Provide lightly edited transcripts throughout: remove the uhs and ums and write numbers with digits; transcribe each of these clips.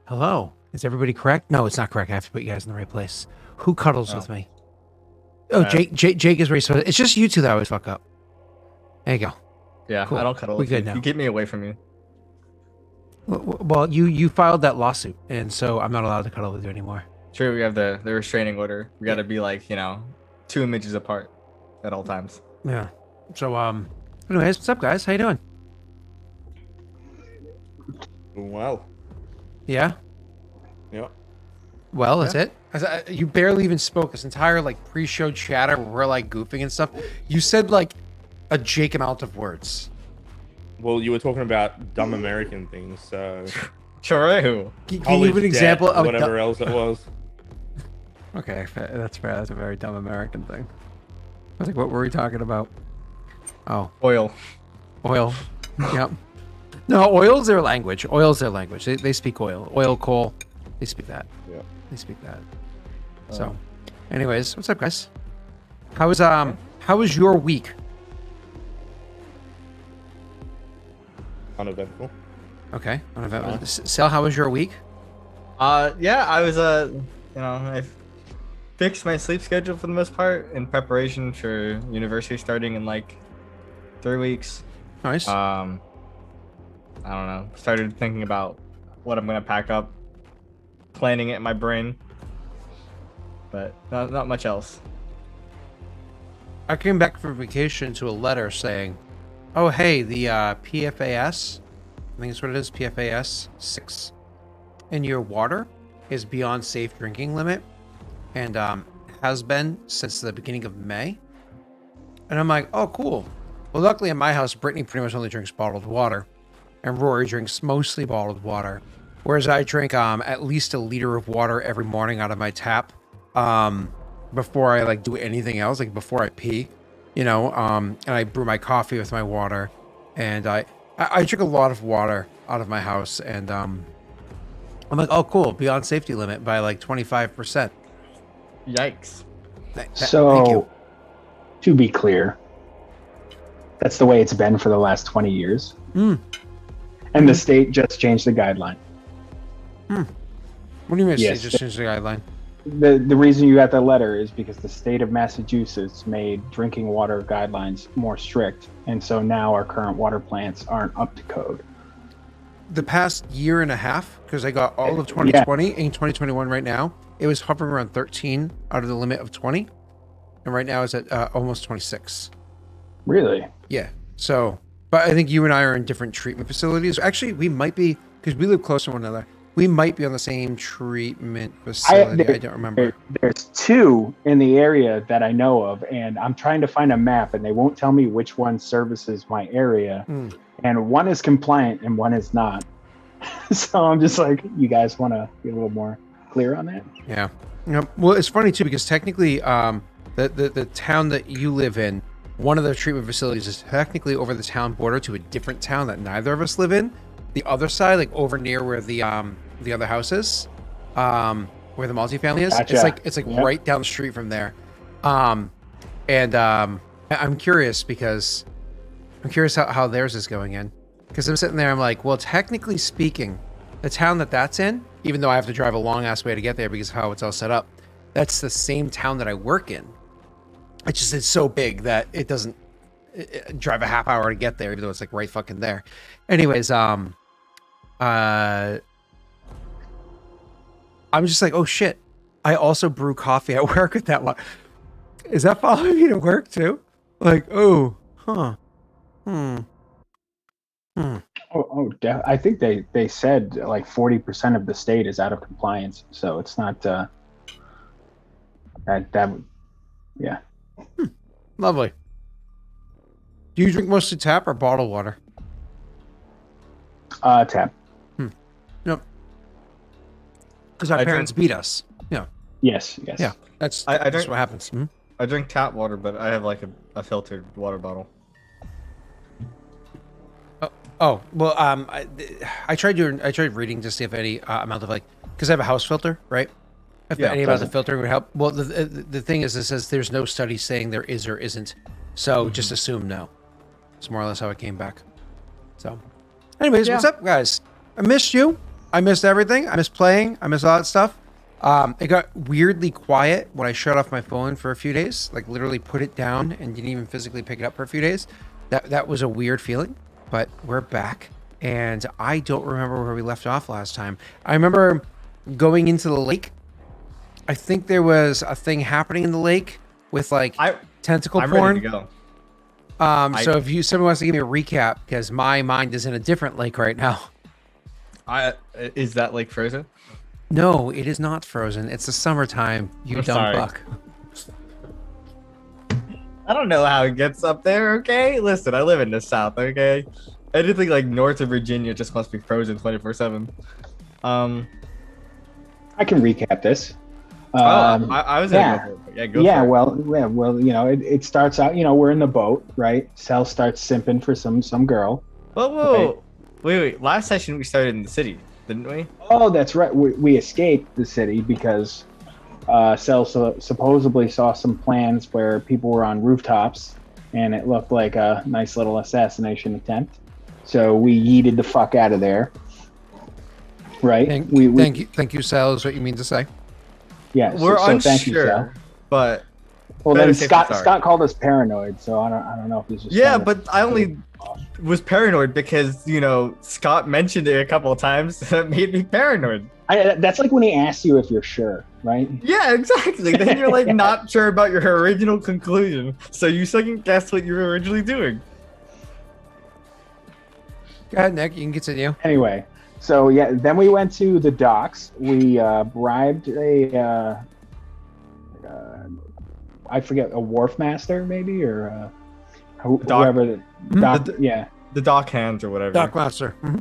Hello. Is everybody correct? No, it's not correct. I have to put you guys in the right place. Who cuddles with me? Oh, Jake is race. It's just you two that I always fuck up. There you go. Yeah, Cool. I don't cuddle We with you. good now. You get me away from you. Well, you filed that lawsuit, and so I'm not allowed to cuddle with you anymore. True, we have the restraining order. We got to be like 2 inches apart at all times. Yeah. So anyways, what's up, guys? How you doing? Well, Yeah. yeah. Well, that's it. You barely even spoke this entire pre-show chatter where we're goofing and stuff. You said a Jake amount of words. Well, you were talking about dumb American things, so True. Can you give an example of whatever else it was? Okay, that's fair. That's a very dumb American thing. I was like, what were we talking about? Oh, Oil. oil. Yep. No, oil's their language. Oil's their language. They speak oil. Oil, coal. They speak that. Yeah. They speak that. So, anyways, what's up, guys? How was your week? Uneventful. Okay. Sal, how was your week? Yeah, I was I fixed my sleep schedule for the most part in preparation for university starting in 3 weeks. Nice. I don't know. Started thinking about what I'm gonna pack up, planning it in my brain, but not much else. I came back from vacation to a letter saying, "Oh, hey, the PFAS, I think that's what it is, PFAS 6, in your water is beyond safe drinking limit, and has been since the beginning of May." And I'm like, "Oh, cool." Well, luckily in my house, Brittany pretty much only drinks bottled water, and Rory drinks mostly bottled water, whereas I drink at least a liter of water every morning out of my tap. Before I do anything else, before I pee, and I brew my coffee with my water, and I drink a lot of water out of my house, and I'm like, oh cool, beyond safety limit by 25%. Yikes. Thank So, you. to be clear, that's the way it's been for the last 20 years. And the state just changed the guideline. What do you mean? Yes. Just change the guideline. The reason you got that letter is because the state of Massachusetts made drinking water guidelines more strict, and so now our current water plants aren't up to code. The past year and a half, because I got all of 2020 and 2021 right now, it was hovering around 13 out of the limit of 20, and right now it's at almost 26. Really? Yeah. So, but I think you and I are in different treatment facilities. Actually, we might be, because we live close to one another. We might be on the same treatment facility. I don't remember. There's two in the area that I know of, and I'm trying to find a map, and they won't tell me which one services my area. And one is compliant and one is not. So I'm just like, you guys want to be a little more clear on that? Yeah. Well, it's funny too, because technically, the town that you live in, one of the treatment facilities is technically over the town border to a different town that neither of us live in. The other side, over near where the other house is, where the multifamily is, Gotcha. it's right down the street from there. I'm curious because how theirs is going in, because I'm sitting there, I'm like, well, technically speaking, the town that's in, even though I have to drive a long ass way to get there because of how it's all set up, that's the same town that I work in. It's so big that it doesn't drive a half hour to get there, even though it's right fucking there. Anyways, I'm just like, oh shit, I also brew coffee at work at that one. Is that following me to work too? Oh, huh. I think they said 40% of the state is out of compliance, so it's not yeah. Lovely. Do you drink mostly tap or bottled water? Tap. Nope. Because our parents beat us. Yeah. Yes. Yeah. That's I what happens. I drink tap water, but I have a filtered water bottle. Oh well, I tried reading to see if any amount of because I have a house filter, right? If any amount of filtering would help. Well, the thing is, it says there's no study saying there is or isn't, so just assume no. It's more or less how it came back. So, anyways, what's up, guys? I missed you. I missed everything. I missed playing. I missed all that stuff. It got weirdly quiet when I shut off my phone for a few days. Like literally put it down and didn't even physically pick it up for a few days. That was a weird feeling. But we're back, and I don't remember where we left off last time. I remember going into the lake. I think there was a thing happening in the lake with like tentacle I'm porn. ready to go. So if someone wants to give me a recap, because my mind is in a different lake right now. Is that lake frozen? No, it is not frozen. It's the summertime, you I'm dumb sorry. fuck. I don't know how it gets up there, okay? Listen, I live in the South, okay? Anything like north of Virginia just must be frozen 24/7. I can recap this. I was yeah. gonna go for it. Yeah, go Yeah, for it. well, you know, it starts out, you know, we're in the boat, right? Sal starts simping for some girl. Whoa. Wait. Last session we started in the city, didn't we? Oh, that's right. We escaped the city because Sal supposedly saw some plans where people were on rooftops, and it looked like a nice little assassination attempt. So we yeeted the fuck out of there. Right? Thank you, Sal, is what you mean to say. Yeah, We're so unsure, thank you, Sal. but Well, better then safe than sorry. Scott called us paranoid, so I don't know if he's just yeah, trying to- but I only was paranoid because Scott mentioned it a couple of times. That made me paranoid. That's like when he asks you if you're sure, right? Yeah, exactly. Then you're like not sure about your original conclusion, so you second guess what you were originally doing. Go ahead, Nick. You can continue. Anyway, so yeah, then we went to the docks. We bribed I forget, a wharf master maybe, or whoever the dock, yeah, The dock hands or whatever. Dockmaster. Mm-hmm.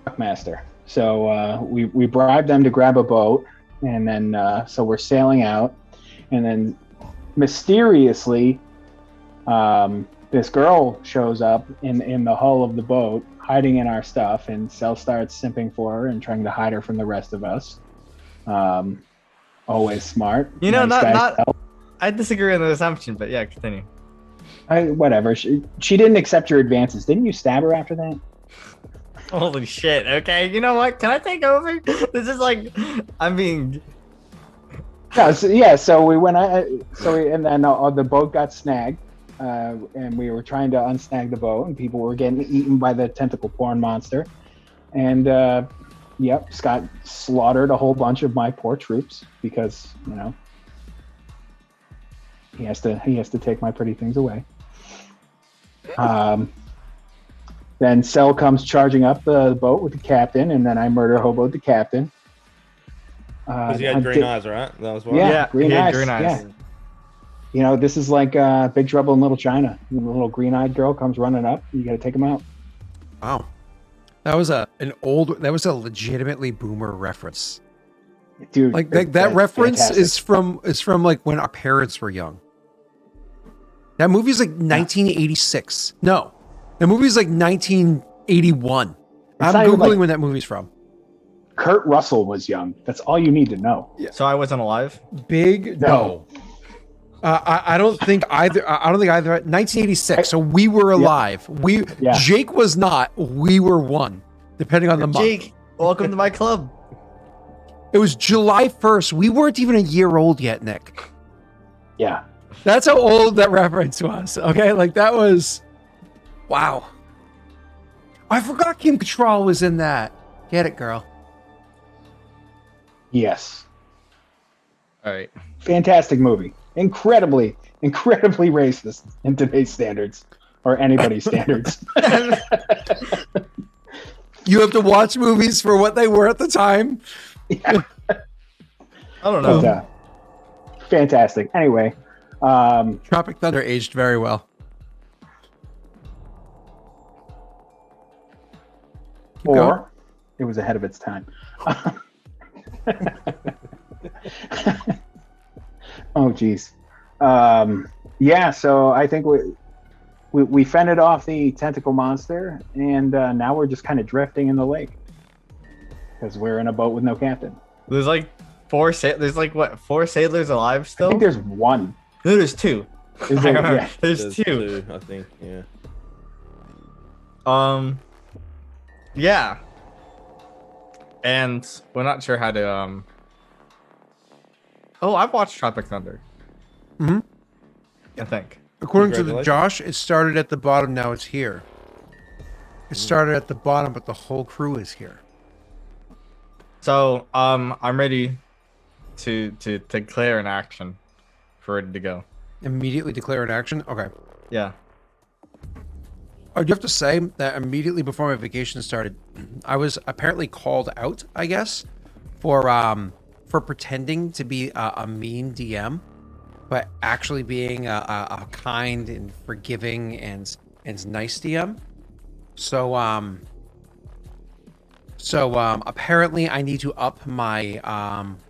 dock master. So we bribed them to grab a boat, and then so we're sailing out, and then mysteriously, this girl shows up in the hull of the boat, hiding in our stuff, and Sel starts simping for her and trying to hide her from the rest of us. Always smart. You know, Nice guy, not. Sel. I disagree on the assumption, but yeah, continue. Whatever. She didn't accept your advances. Didn't you stab her after that? Holy shit. Okay, you know what? Can I take over? This is like, I'm being. No, so, yeah. So we went. And then the boat got snagged, and we were trying to unsnag the boat, and people were getting eaten by the tentacle porn monster. And yep, Scott slaughtered a whole bunch of my poor troops because he has to take my pretty things away. Then Sel comes charging up the boat with the captain, and then I murder hoboed the captain. Because he had green eyes, right? That was one. Yeah, green he had eyes. green eyes. Yeah. This is like Big Trouble in Little China. The little green-eyed girl comes running up. You got to take him out. Wow. That was a legitimately boomer reference. Dude, Like that reference is from like when our parents were young. That movie's like 1986. No. The movie's like 1981. I'm not even Googling like- when that movie's from. Kurt Russell was young. That's all you need to know. So I wasn't alive? Big no. I don't think either. 1986. So we were alive. Jake was not. We were one, depending on the month. Jake, welcome to my club. It was July 1st. We weren't even a year old yet, Nick. Yeah. That's how old that reference was. Okay, like that was. Wow. I forgot Kim Cattrall was in that. Get it, girl. Yes. All right. Fantastic movie. Incredibly racist in today's standards, or anybody's standards. You have to watch movies for what they were at the time. Yeah. I don't know. But, fantastic. Anyway, Tropic Thunder aged very well. Keep going. or it was ahead of its time. Oh, geez. Yeah, so I think we fended off the tentacle monster, and now we're just kind of drifting in the lake because we're in a boat with no captain. There's like four sailors alive I still? think there's one. No, there's two. Is there- yeah. There's two. I think. Yeah. Yeah. and we're not sure how to. Oh, I've watched Tropic Thunder. Mm-hmm. I think. According to Congratulations. Josh, it started at the bottom. Now it's here. It started at the bottom, but the whole crew is here. So I'm ready to declare an action for ready to go. Immediately declare an action. Okay. Yeah. I do have to say that immediately before my vacation started, I was apparently called out, I guess, for pretending to be a mean DM, but actually being a kind and forgiving and nice DM. So apparently I need to up my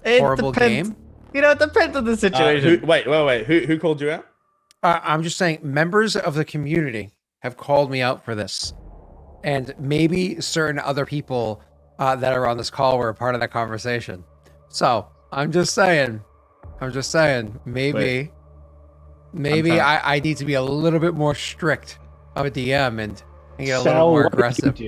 horrible depends. game. You know, it depends on the situation. Wait. Who called you out? I'm just saying, members of the community have called me out for this, and maybe certain other people that are on this call were a part of that conversation. So I'm just saying, maybe I need to be a little bit more strict of a DM and get a little more aggressive.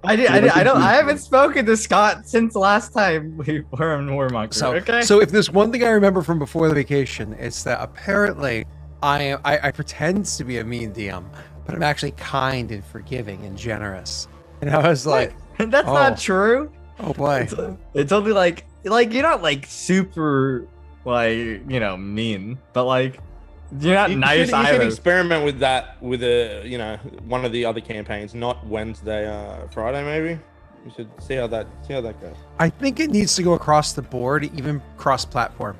I haven't spoken to Scott since last time we were in Warmonger. So if there's one thing I remember from before the vacation, it's that apparently I pretend to be a mean DM, but I'm actually kind and forgiving and generous. And I was like, that's not true. Oh boy. It's only like you're not like super mean, but like you're not nice you either. should experiment with that with one of the other campaigns, not Wednesday, Friday maybe. You should see how that goes. I think it needs to go across the board, even cross-platform.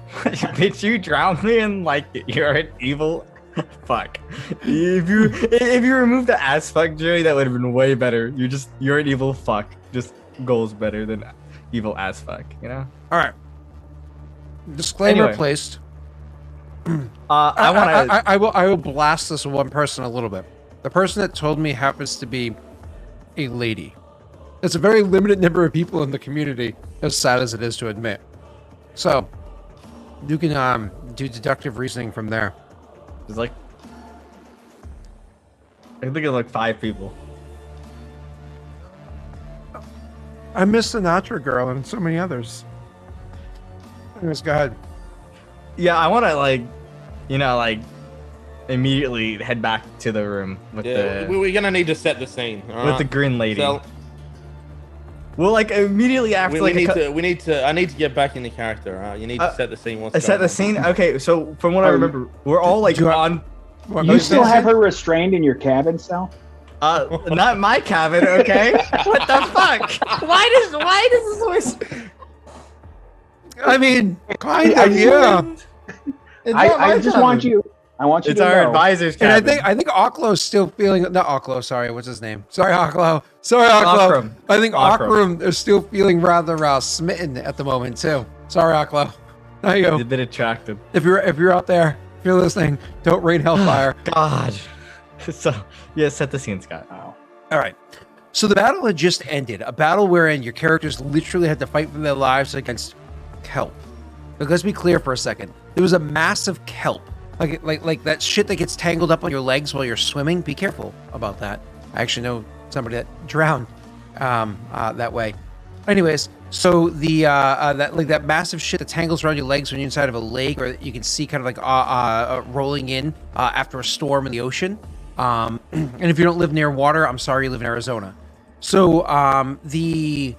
Bitch, you drowned me and like you're an evil fuck. If you remove the ass fuck, Jerry, that would have been way better. You're an evil fuck. Just goes better than evil ass fuck, you know? Alright. Disclaimer Anyway. placed. I will blast this one person a little bit. The person that told me happens to be a lady. It's a very limited number of people in the community, as sad as it is to admit. So you can do deductive reasoning from there. It's like I think it's like 5 people. I miss the Sinatra girl and so many others. Anyways, go ahead. Yeah, I want to immediately head back to the room with We're gonna need to set the scene with the green lady. So, well, like immediately after I need to get back into character. You need to set the scene. Set the scene. Okay, so from what I remember, we're all like on. You still have her restrained in your cabin cell? Not my cabin. Okay. What the fuck? Why does this always? I mean, kind of, yeah. I just want you. I want you it's to our know. advisor's And cabin. I think Oklo's still feeling not Oklo. Sorry, what's his name? Sorry, Oklo. Sorry, Oklo. Aurorum. I think Aurorum. Aurorum is still feeling rather smitten at the moment too. Sorry, Oklo. There you He's a go. bit attracted. If you're out there, if you're listening, don't rain hellfire. God. So yeah, set the scene, Scott. Oh. All right. So the battle had just ended. A battle wherein your characters literally had to fight for their lives against kelp. But let's be clear for a second. There was a massive kelp. Like that shit that gets tangled up on your legs while you're swimming. Be careful about that. I actually know somebody that drowned that way. Anyways, so the that massive shit that tangles around your legs when you're inside of a lake, or you can see kind of like rolling in after a storm in the ocean. And if you don't live near water, I'm sorry, you live in Arizona. So the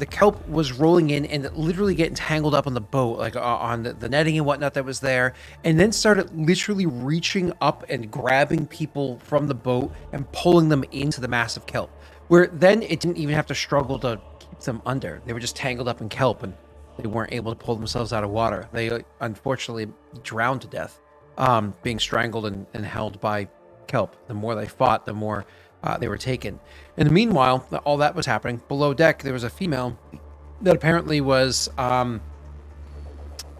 kelp was rolling in and literally getting tangled up on the boat, like on the netting and whatnot that was there, and then started literally reaching up and grabbing people from the boat and pulling them into the massive kelp, where then it didn't even have to struggle to keep them under. They were just tangled up in kelp and they weren't able to pull themselves out of water. They unfortunately drowned to death, being strangled and held by kelp. The more they fought, the more they were taken. In the meanwhile, all that was happening. Below deck, there was a female that apparently was a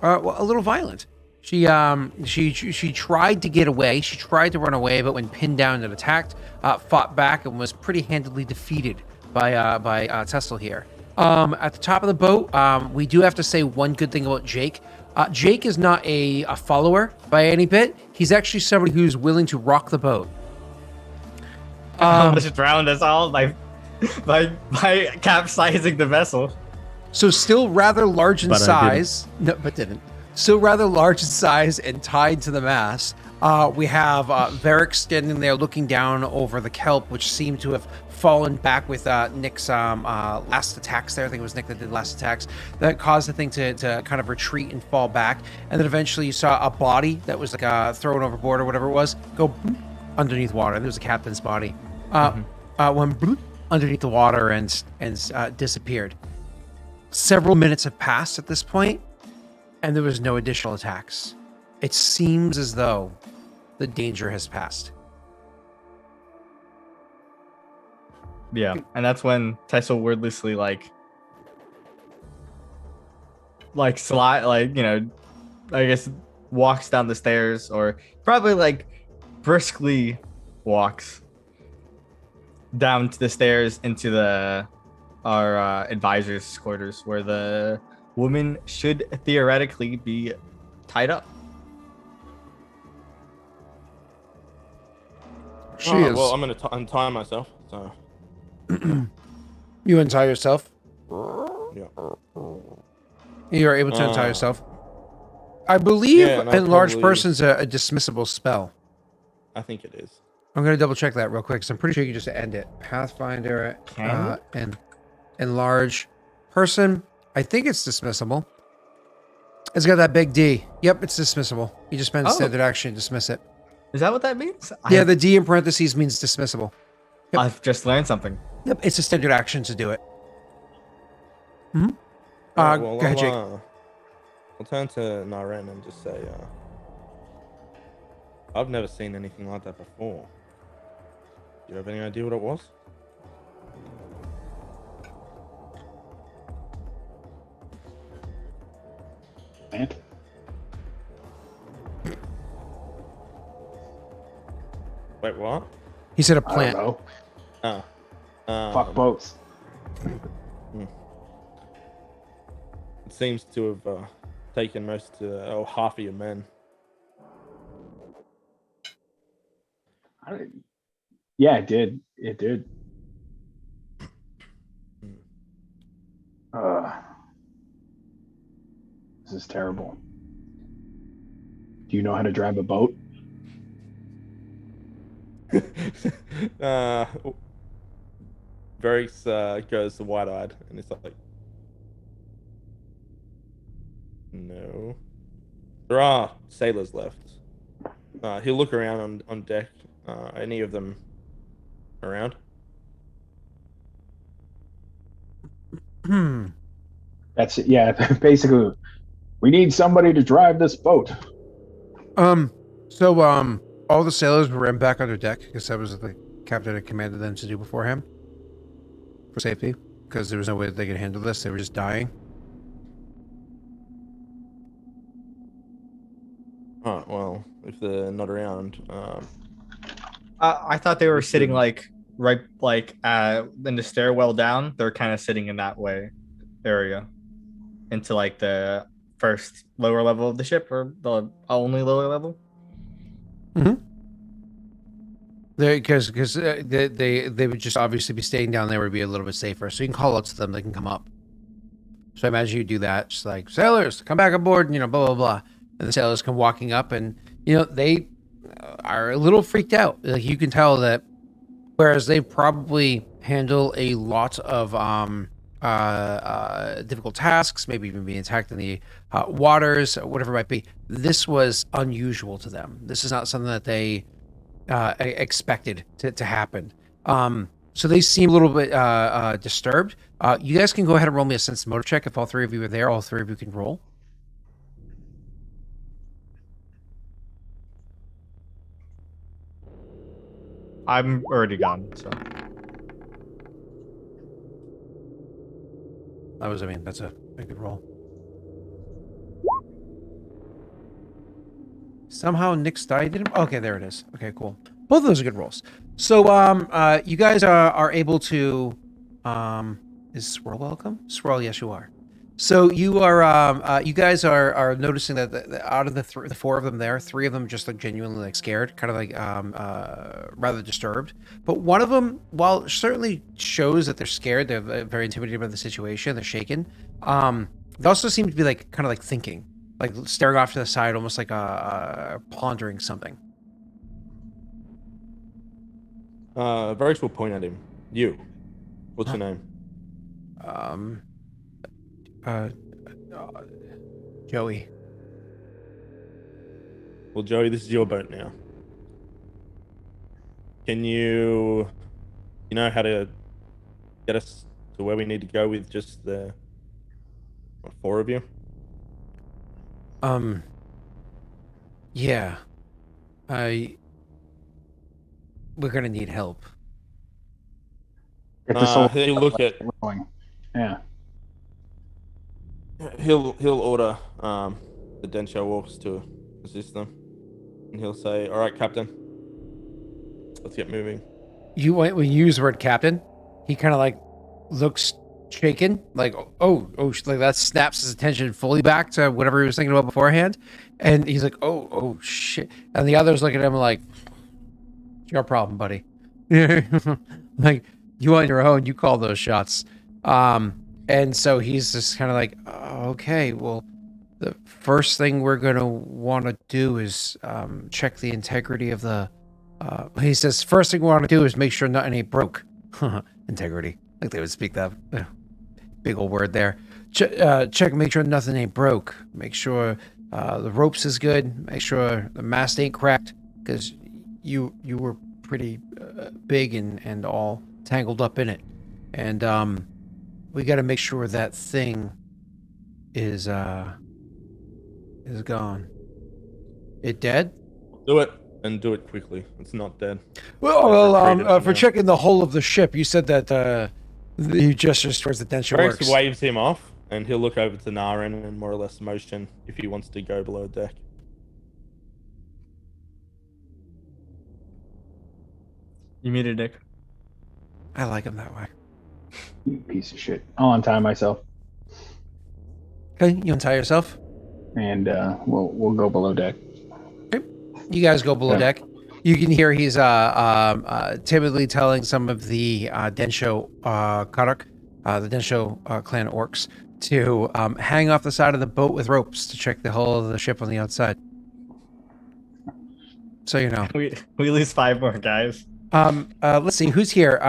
little violent. She tried to get away. She tried to run away, but when pinned down and attacked, fought back and was pretty handily defeated by Tesla here. At the top of the boat, we do have to say one good thing about Jake. Jake is not a follower by any bit. He's actually somebody who's willing to rock the boat. Almost drowned us all. by capsizing the vessel. So still rather large in But I didn't. size. No, but didn't. Still rather large in size and tied to the mast. We have Varric standing there looking down over the kelp, which seemed to have fallen back with Nick's last attacks there. I think it was Nick that did last attacks. That caused the thing to kind of retreat and fall back. And then eventually you saw a body that was like thrown overboard or whatever it was go underneath water. There was a captain's body. Went underneath the water and disappeared. Several minutes have passed at this point, and there was no additional attacks. It seems as though the danger has passed. Yeah, and that's when Tessa wordlessly slide, I guess walks down the stairs, or probably briskly walks down to the stairs into our advisor's quarters, where the woman should theoretically be tied up. She is. Well, I'm going to untie myself. So You untie yourself. yeah. You are able to untie yourself. I believe Yeah, and I enlarged probably- person's a dismissible spell. I think it is. I'm going to double check that real quick, because I'm pretty sure you can just end it. Pathfinder and enlarge person. I think it's dismissible. It's got that big D. Yep, it's dismissible. You just spend a standard action to dismiss it. Is that what that means? Yeah, the D in parentheses means dismissible. I've just learned something. Yep, it's a standard action to do it. Hmm? Well, Go ahead, Jake. I'll turn to Naren and just say, I've never seen anything like that before. Do you have any idea what it was? Man. Wait, what? He said a I don't plant. know. Oh. Fuck boats. It seems to have taken half of your men. Yeah, it did. It did. This is terrible. Do you know how to drive a boat? Varys goes wide-eyed and it's like, no. There are sailors left. He'll look around on deck. Any of them around? That's it. Yeah, basically, we need somebody to drive this boat. So all the sailors were in back under deck, because that was what the captain had commanded them to do before him. For safety, because there was no way that they could handle this. They were just dying. Oh, well, if they're not around, I thought they were sitting right in the stairwell down. They're kind of sitting in that area into the first lower level of the ship, or the only lower level. Because they would just obviously be staying down there would be a little bit safer. So you can call out to them; they can come up. So I imagine you do that, just like, sailors, come back aboard, and blah blah blah. And the sailors come walking up, and they are a little freaked out. Like, you can tell that, whereas they probably handle a lot of difficult tasks, maybe even being attacked in the waters, or whatever it might be. This was unusual to them. This is not something that they expected to happen. So they seem a little bit disturbed. You guys can go ahead and roll me a sense motive check. If all three of you are there, all three of you can roll. I'm already gone, so. That's a good roll. Somehow Nick's die didn't. Okay, there it is. Okay, cool. Both of those are good rolls. So, you guys are able to. Is Swirl welcome? Swirl, yes, you are. So you are, you guys are noticing that out of the four of them there, three of them just look genuinely like scared, kind of like rather disturbed. But one of them, while certainly shows that they're scared, they're very intimidated by the situation, they're shaken. They also seem to be like kind of like thinking, like staring off to the side, almost like pondering something. Varys will point at him. You. What's your name? Um, uh, Joey. Well, Joey, this is your boat now. Can you know how to get us to where we need to go with just the four of you? Yeah. We're gonna need help. Get the soul He'll look at. going. Yeah. He'll order the Densho orcs to assist them, and he'll say, "All right, Captain, let's get moving." When you use the word captain, he kind of like looks shaken, like like that snaps his attention fully back to whatever he was thinking about beforehand, and he's like, oh shit, and the others look at him like, "It's your problem, buddy." Like, you on your own, you call those shots. And so he's just kind of like, okay, well, the first thing we're gonna want to do is check the integrity of the. He says, first thing we want to do is make sure nothing ain't broke. Integrity, like they would speak that big old word there. Check, make sure nothing ain't broke. Make sure the ropes is good. Make sure the mast ain't cracked, because you were pretty big and all tangled up in it, and we got to make sure that thing is gone. It dead? Do it, and do it quickly. It's not dead. For checking the hull of the ship, you said that he gestures towards the Densho Varys works. waves him off, and he'll look over to Naren and more or less motion if he wants to go below deck. You muted, Nick. I like him that way. You piece of shit. I'll untie myself, Okay, you untie yourself. and we'll go below deck. Okay. You guys go below Yeah. deck. You can hear he's timidly telling some of the Densho Karak, the Densho clan orcs, to hang off the side of the boat with ropes to check the hull of the ship on the outside. So you know. We lose 5 more guys. Let's see who's here.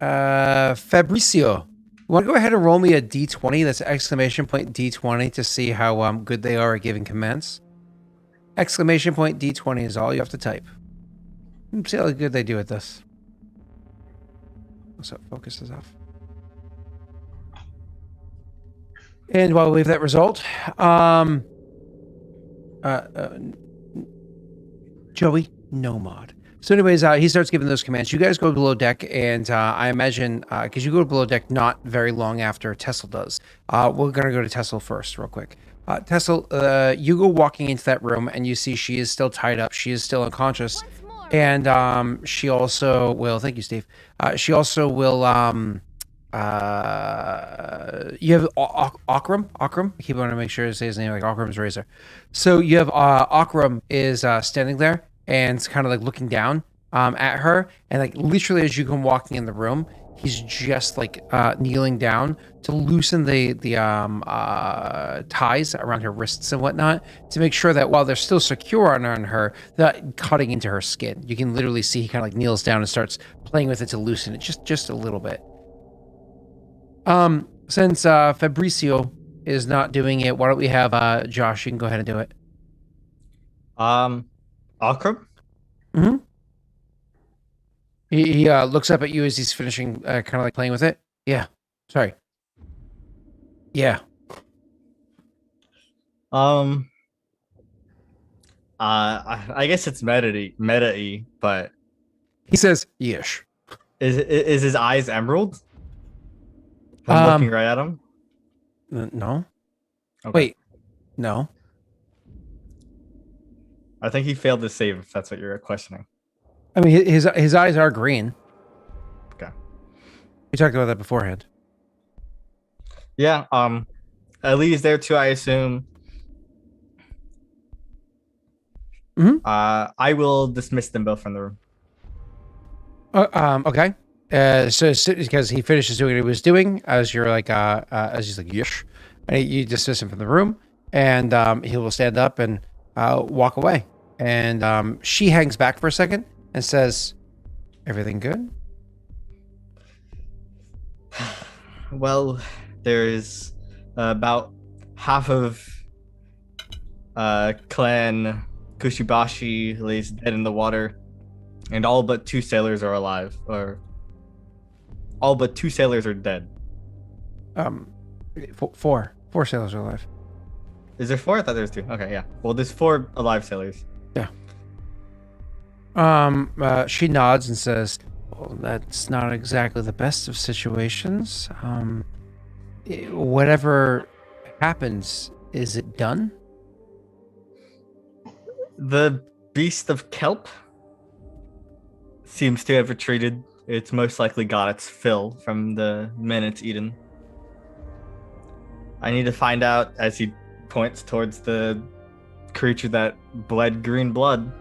Fabricio. You want to go ahead and roll me a d20? That's exclamation point d20 to see how good they are at giving commands. Exclamation point d20 is all you have to type. See how good they do at this. So focus is off. And while we leave that result, Joey, no mod. So anyways, he starts giving those commands. You guys go below deck, and I imagine, because you go below deck not very long after Tessel does. We're going to go to Tessel first real quick. Tessel, you go walking into that room, and you see she is still tied up. She is still unconscious. And she also will, thank you, Steve. She also will, you have Aurorum. I keep wanting to make sure to say his name like Auroram's razor. So you have Aurorum is standing there and kind of like looking down at her, and like literally as you come walking in the room, he's just like kneeling down to loosen the ties around her wrists and whatnot to make sure that while they're still secure on her, that cutting into her skin. You can literally see he kind of like kneels down and starts playing with it to loosen it just a little bit. Since Fabricio is not doing it, why don't we have Josh? You can go ahead and do it. Aurorum? Mm-hmm. He looks up at you as he's finishing, kind of like playing with it. Yeah. Sorry. Yeah. I guess it's meta-y, but He says, "Yesh." is his eyes emerald? I'm looking right at him. No. Okay. Wait. No. I think he failed to save, if that's what you're questioning. I mean, his eyes are green. Okay. We talked about that beforehand. Yeah. Lee's there too, I assume. Mhm. I will dismiss them both from the room. Okay. So because he finishes doing what he was doing, as you're like, as he's like, yish, and you dismiss him from the room, and he will stand up and walk away. And she hangs back for a second and says, "Everything good?" Well, there's about half of clan Kushibashi lays dead in the water, and all but 2 sailors are alive, or all but 2 sailors are dead. Four sailors are alive. Is there 4? I thought there was 2. Okay, yeah. Well, there's 4 alive sailors. Yeah. She nods and says, "Well, that's not exactly the best of situations. Whatever happens, is it done?" The beast of kelp seems to have retreated. It's most likely got its fill from the men it's eaten. I need to find out, as he points towards the creature that bled green blood,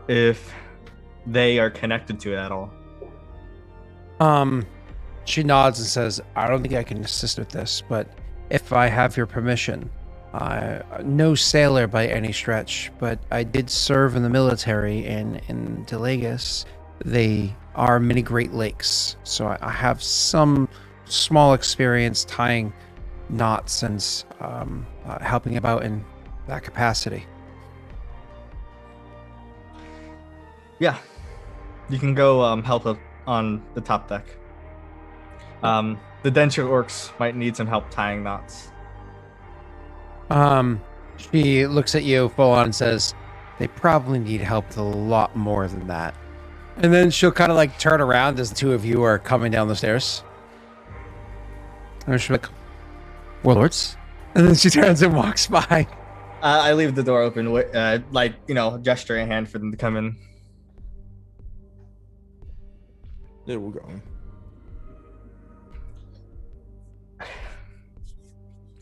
if they are connected to it at all. She nods and says, "I don't think I can assist with this, but if I have your permission, no sailor by any stretch, but I did serve in the military in Daelric. They are many Great Lakes, so I have some small experience tying knots and helping about in that capacity." Yeah, you can go help up on the top deck. The denture orcs might need some help tying knots. She looks at you full on and says, "They probably need help with a lot more than that." And then she'll kind of like turn around as the 2 of you are coming down the stairs. And she'll be like, "Warlords?" And then she turns and walks by. I leave the door open, gesture a hand for them to come in. Yeah, we'll go.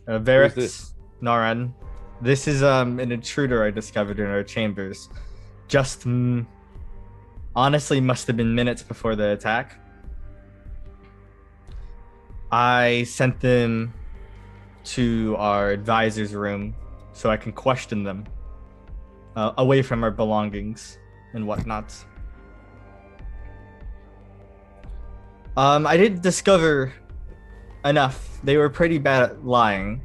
Varix, this? Naran. This is an intruder I discovered in our chambers. Just honestly must have been minutes before the attack. I sent them to our advisor's room so I can question them away from our belongings and whatnot. I did discover enough. They were pretty bad at lying.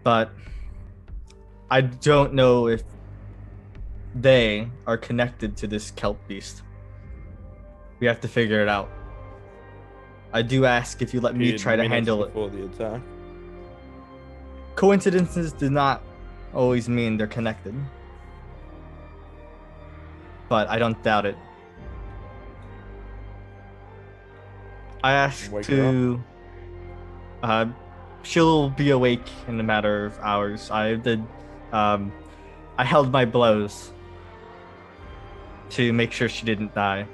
But I don't know if they are connected to this kelp beast. We have to figure it out. I do ask if you let me try to handle it. Before the attack. Coincidences do not always mean they're connected. But I don't doubt it. I asked to... she'll be awake in a matter of hours. I held my blows to make sure she didn't die.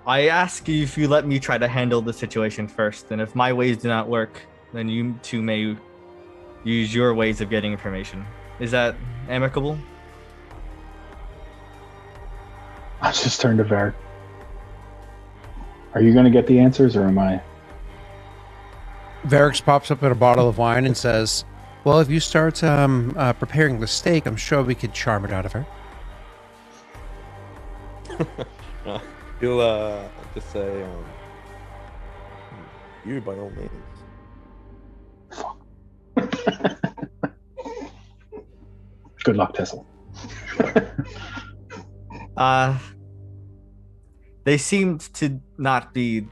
I ask you if you let me try to handle the situation first, and if my ways do not work, then you two may use your ways of getting information. Is that amicable? I just turned to Varric. Are you going to get the answers, or am I? Varix pops up with a bottle of wine and says, "Well, if you start preparing the steak, I'm sure we could charm it out of her." He'll just say, "You by all means." Good luck, Tessel. They seemed to not be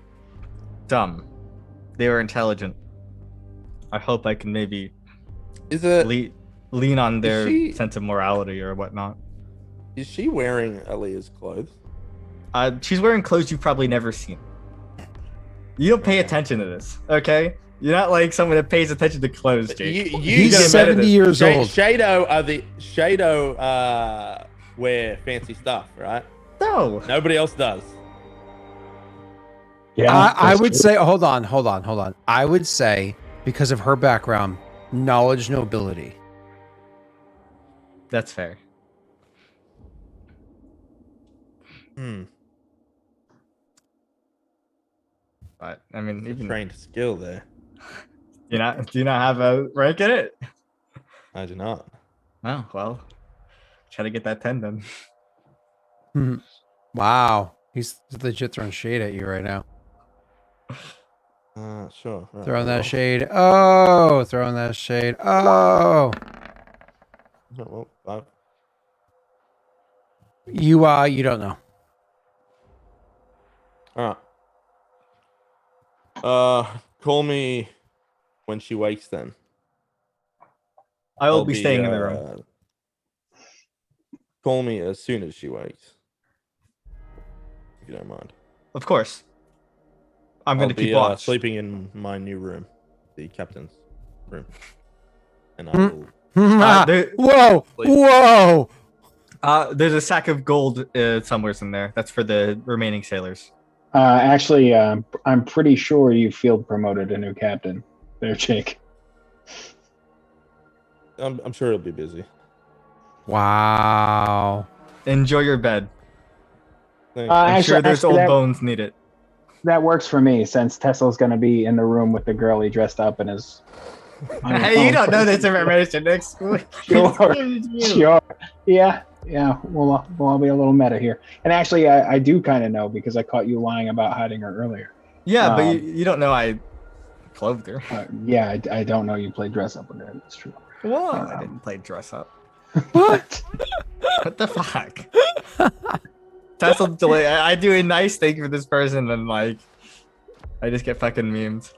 dumb. They were intelligent. I hope I can maybe lean on their sense of morality or whatnot. Is she wearing Aaliyah's clothes? She's wearing clothes you've probably never seen. You don't pay attention to this, okay? You're not like someone that pays attention to clothes, Jake. He's 70 years old. Shado wear fancy stuff, right? No. Nobody else does. Yeah, I that's would true. say, hold on. I would say, because of her background, knowledge, nobility. That's fair. Hmm. But I mean, It's a even trained skill there. do you not have a rank in it? I do not. Oh well, try to get that 10 then. Wow. He's legit throwing shade at you right now. Sure. Right, Throwing I'll that roll. shade. Oh, throwing that shade. Oh. Oh, well, 5. You don't know. All right. Call me when she wakes. Then I will I'll be staying in the room. Call me as soon as she wakes, if you don't mind. Of course. I'm I'll going to be keep watch. sleeping in my new room, the captain's room, and I Hmm. will. Whoa. Whoa. There's a sack of gold somewhere in there. That's for the remaining sailors. Actually, I'm pretty sure you field promoted a new captain there, Jake. I'm sure it'll be busy. Wow. Enjoy your bed. Thanks. I'm sure there's old that, bones needed. that works for me since Tesla's going to be in the room with the girl he dressed up in his. Hey, you don't know this information, Nick. Sure. Sure. Yeah. We'll all be a little meta here. And actually, I do kind of know because I caught you lying about hiding her earlier. Yeah, but you don't know I clothed her. Yeah, I don't know you played dress up with her. That's true. Well, I didn't play dress up. What? What the fuck? Tesla delay. I do a nice thing for this person, and like, I just get fucking memed.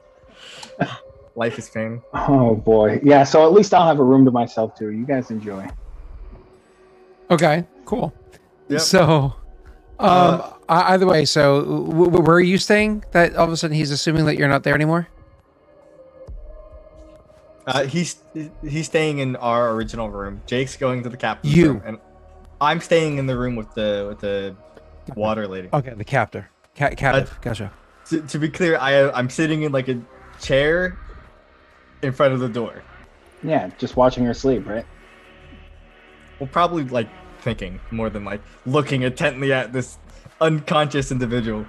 Life is pain. Oh boy. Yeah. So at least I'll have a room to myself too. You guys enjoy. Okay, cool. Yep. So, either way, so where are you staying? That all of a sudden he's assuming that you're not there anymore? He's staying in our original room. Jake's going to the captain's You. room, and I'm staying in the room with the water lady. Okay, the captor. Captive. Gotcha. To be clear, I'm sitting in like a chair in front of the door. Yeah, just watching her sleep, right? Well, probably like thinking more than like looking intently at this unconscious individual.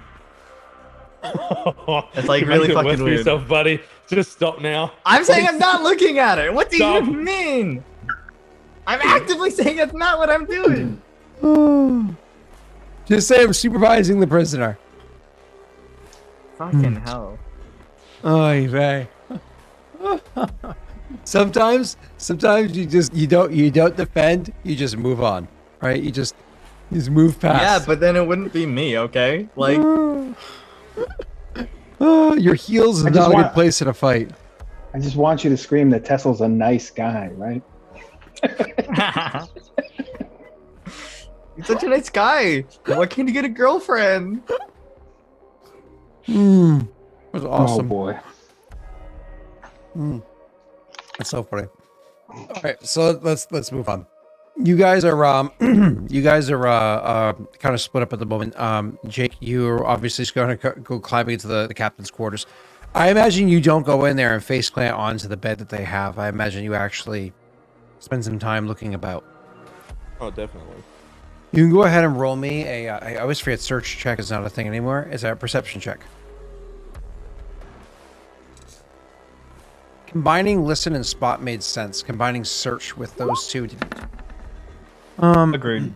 It's like You're really making it fucking worse for weird. yourself, buddy. Just stop now. I'm saying I'm not looking at it. What do Stop. you mean? I'm actively saying that's not what I'm doing. Just say I'm supervising the prisoner. Fucking hell. Oy vey. Sometimes you don't defend, you just move on, right? You just move past. Yeah, but then it wouldn't be me, okay? Like, Your heels is I not just a want- good place in a fight. I just want you to scream that Tesla's a nice guy, right? you're such a nice guy. Why can't you get a girlfriend? That was awesome. Oh boy. That's so funny. All right, so let's move on. You guys are kind of split up at the moment. Jake, you're obviously going to go climbing into the captain's quarters. I imagine you don't go in there and face plant onto the bed that they have. I imagine you actually spend some time looking about. Oh, definitely. You can go ahead and roll me a. I always forget search check is not a thing anymore. It's a perception check. Combining listen and spot made sense. Combining search with those two. Agreed.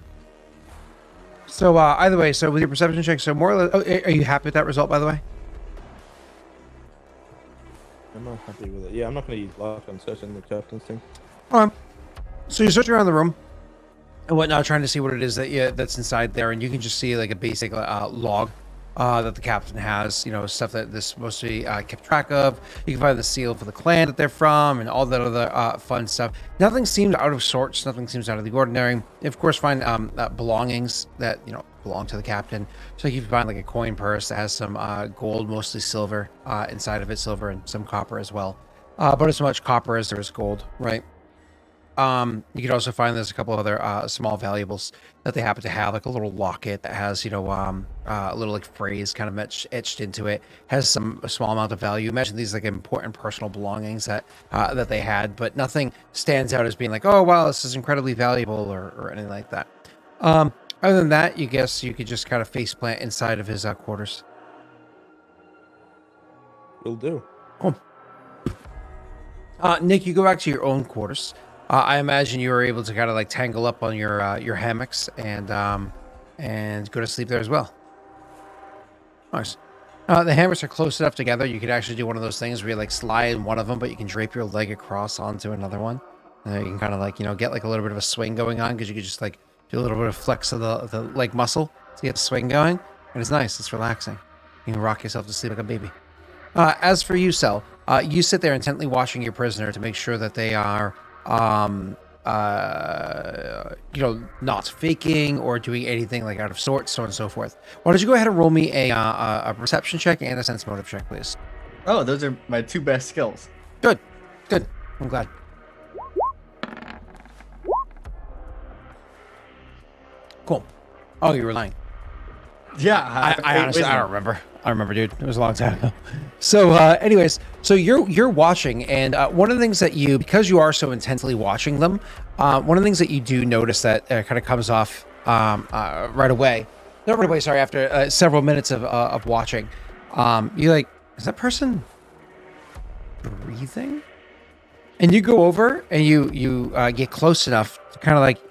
So either way, so with your perception check, so more or less, are you happy with that result, by the way? I'm not happy with it. Yeah, I'm not going to use luck on searching the captain's thing. So you're searching around the room and whatnot, trying to see what it is that's inside there, and you can just see like a basic log that the captain has, stuff that this supposed to be kept track of. You can find the seal for the clan that they're from and all that other fun stuff. Nothing seems out of sorts. Nothing seems out of the ordinary. You, of course, find belongings that belong to the captain. So you can find like a coin purse that has some gold, mostly silver inside of it, silver and some copper as well. But as much copper as there is gold, right? You could also find there's a couple of other small valuables that they happen to have, like a little locket that has, a little like phrase kind of etched into it. Has a small amount of value. Imagine these like important personal belongings that they had, but nothing stands out as being like, oh wow, this is incredibly valuable or anything like that. Other than that, you guess you could just kind of face plant inside of his quarters. Will do. Cool. Nick, you go back to your own quarters. I imagine you were able to kind of like tangle up on your hammocks and go to sleep there as well. Nice. The hammocks are close enough together. You could actually do one of those things where you like slide in one of them, but you can drape your leg across onto another one. You can kind of like get like a little bit of a swing going on because you could just like do a little bit of flex of the leg muscle to get the swing going, and it's nice. It's relaxing. You can rock yourself to sleep like a baby. As for you, Cell, you sit there intently watching your prisoner to make sure that they are, not faking or doing anything like out of sorts, so on and so forth. Why don't you go ahead and roll me a perception check and a sense motive check, please? Oh, those are my 2 best skills. Good. I'm glad. Cool. Oh, you were lying. Yeah, I honestly, I don't remember. I remember, dude. It was a long time ago. So, anyways, so you're watching, and one of the things that because you are so intensely watching them, one of the things that you do notice that kind of comes off right away. Not right away, sorry. After several minutes of watching, you're like, is that person breathing? And you go over and you get close enough to kind of like,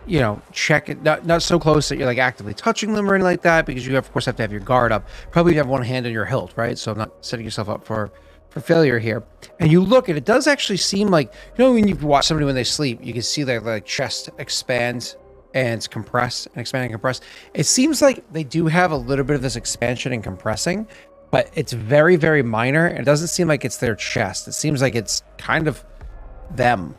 check it. Not so close that you're like actively touching them or anything like that, because you of course have to have your guard up. Probably have one hand on your hilt, right? So I'm not setting yourself up for failure here. And you look, and it does actually seem like, when you watch somebody when they sleep, you can see their like chest expand and compress and expand and compress. It seems like they do have a little bit of this expansion and compressing, but it's very, very minor. And it doesn't seem like it's their chest. It seems like it's kind of them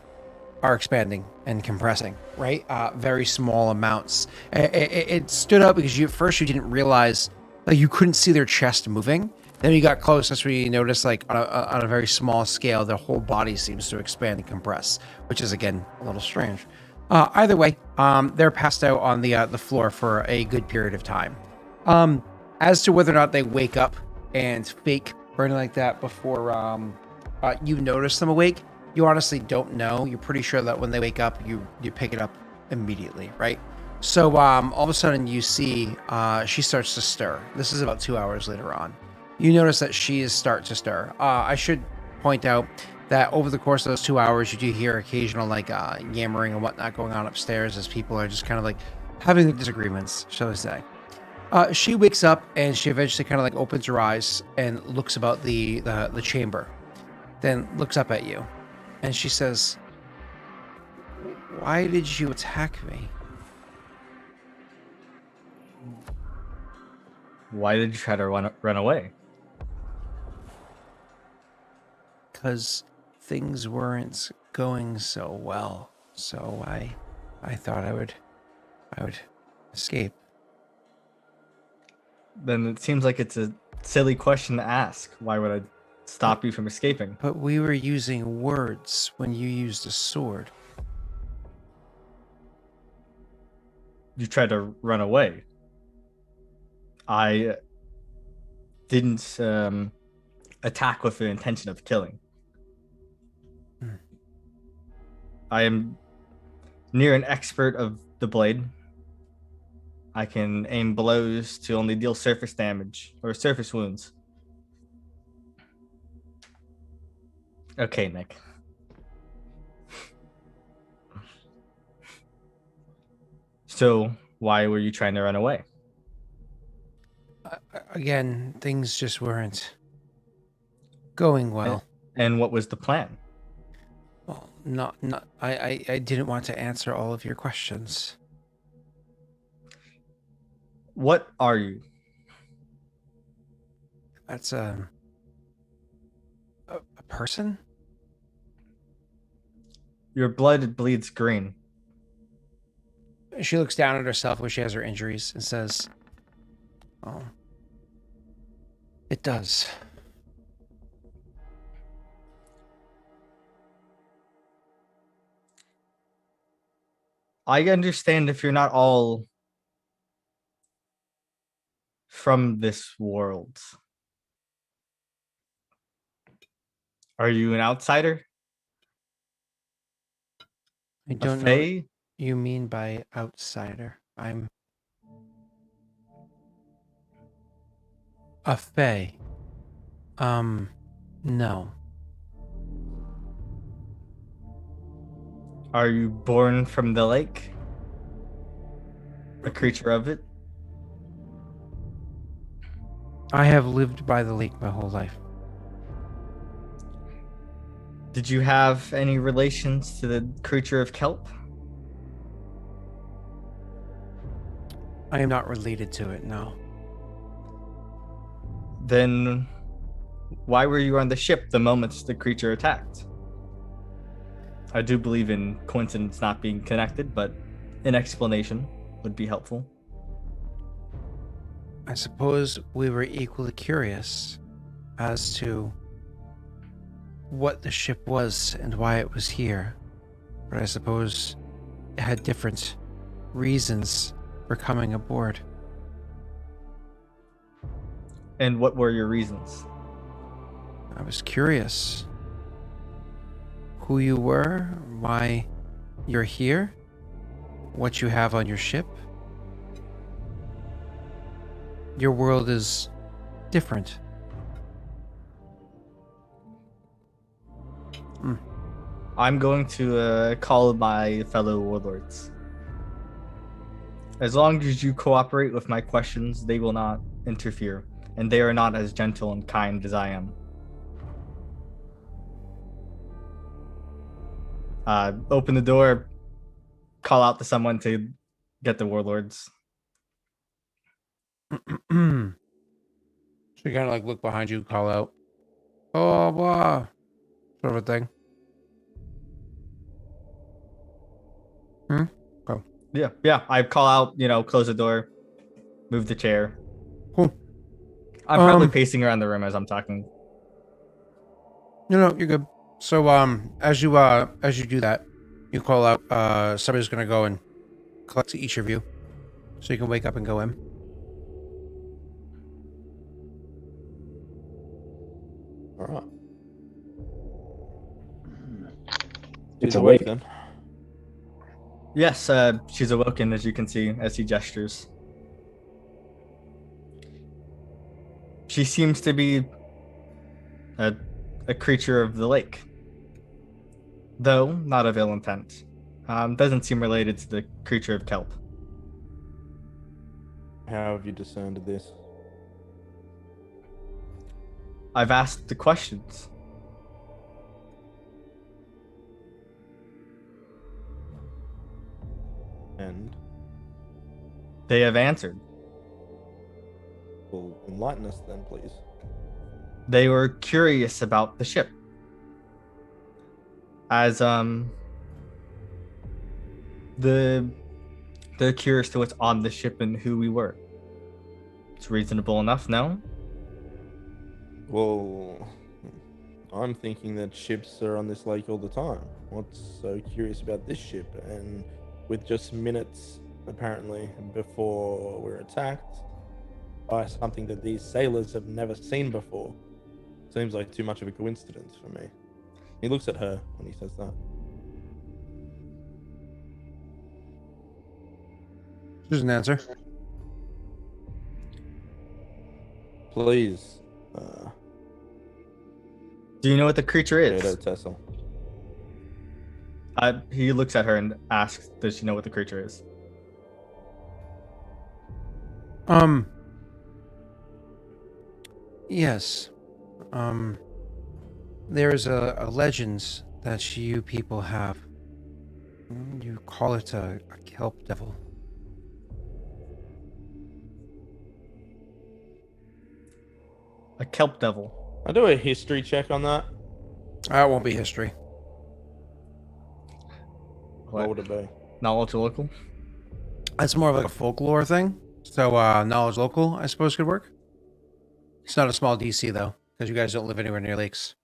are expanding and compressing, right? Very small amounts. It stood out because at first you didn't realize, like, you couldn't see their chest moving. Then you got close, that's where you noticed, like, on a very small scale, their whole body seems to expand and compress, which is, again, a little strange. Either way, they're passed out on the floor for a good period of time. As to whether or not they wake up and fake or anything like that before you notice them awake, you honestly don't know. You're pretty sure that when they wake up, you pick it up immediately, right? So all of a sudden you see she starts to stir. This is about 2 hours later on. You notice that she is start to stir. I should point out that over the course of those 2 hours, you do hear occasional like yammering and whatnot going on upstairs as people are just kind of like having disagreements, shall I say. She wakes up and she eventually kind of like opens her eyes and looks about the chamber, then looks up at you. And she says, "Why did you attack me?" Why did you try to run away? Because things weren't going so well. So I thought I would escape. Then it seems like it's a silly question to ask. Why would I stop you from escaping? But we were using words when you used a sword. You tried to run away. I didn't attack with the intention of killing. I am near an expert of the blade. I can aim blows to only deal surface damage or surface wounds. Okay, Nick. So, why were you trying to run away? Again, things just weren't going well. And what was the plan? Well, I didn't want to answer all of your questions. What are you? That's a person? Your blood bleeds green. She looks down at herself where she has her injuries and says, "Oh, it does." I understand if you're not all from this world. Are you an outsider? I A don't know what fae? you mean by outsider. I'm a fae. No. Are you born from the lake? A creature of it? I have lived by the lake my whole life. Did you have any relations to the creature of kelp? I am not related to it, no. Then why were you on the ship the moment the creature attacked? I do believe in coincidence not being connected, but an explanation would be helpful. I suppose we were equally curious as to what the ship was and why it was here. But I suppose it had different reasons for coming aboard. And what were your reasons? I was curious who you were, why you're here, what you have on your ship. Your world is different. I'm going to call my fellow warlords. As long as you cooperate with my questions, they will not interfere, and they are not as gentle and kind as I am. Open the door, call out to someone to get the warlords. So you kind of like look behind you, call out, "Oh, blah," sort of a thing. Yeah. I call out, close the door, move the chair. Cool. I'm probably Um, pacing around the room as I'm talking. No, you're good. So, as you do that, you call out, somebody's gonna go and collect each of you, so you can wake up and go in. All right. It's She's awake. then. Yes, she's awoken, as you can see, as he gestures. She seems to be a creature of the lake, though not of ill intent. Doesn't seem related to the creature of kelp. How have you discerned this? I've asked the questions. And They have answered. will enlighten us then, please. They were curious about the ship. As they're curious to what's on the ship and who we were. It's reasonable enough, no? Well, I'm thinking that ships are on this lake all the time. What's so curious about this ship? And with just minutes, apparently, before we're attacked by something that these sailors have never seen before. Seems like too much of a coincidence for me. He looks at her when he says that. She doesn't answer. Please, Do you know what the creature Jado is? Tessel. He looks at her and asks, does she know what the creature is? Yes. There's a legend that you people have. You call it a kelp devil. A kelp devil. I'll do a history check on that. That won't be history. What would it be? Knowledge local? That's more of like a folklore thing. So, knowledge local, I suppose, could work. It's not a small DC, though, because you guys don't live anywhere near lakes.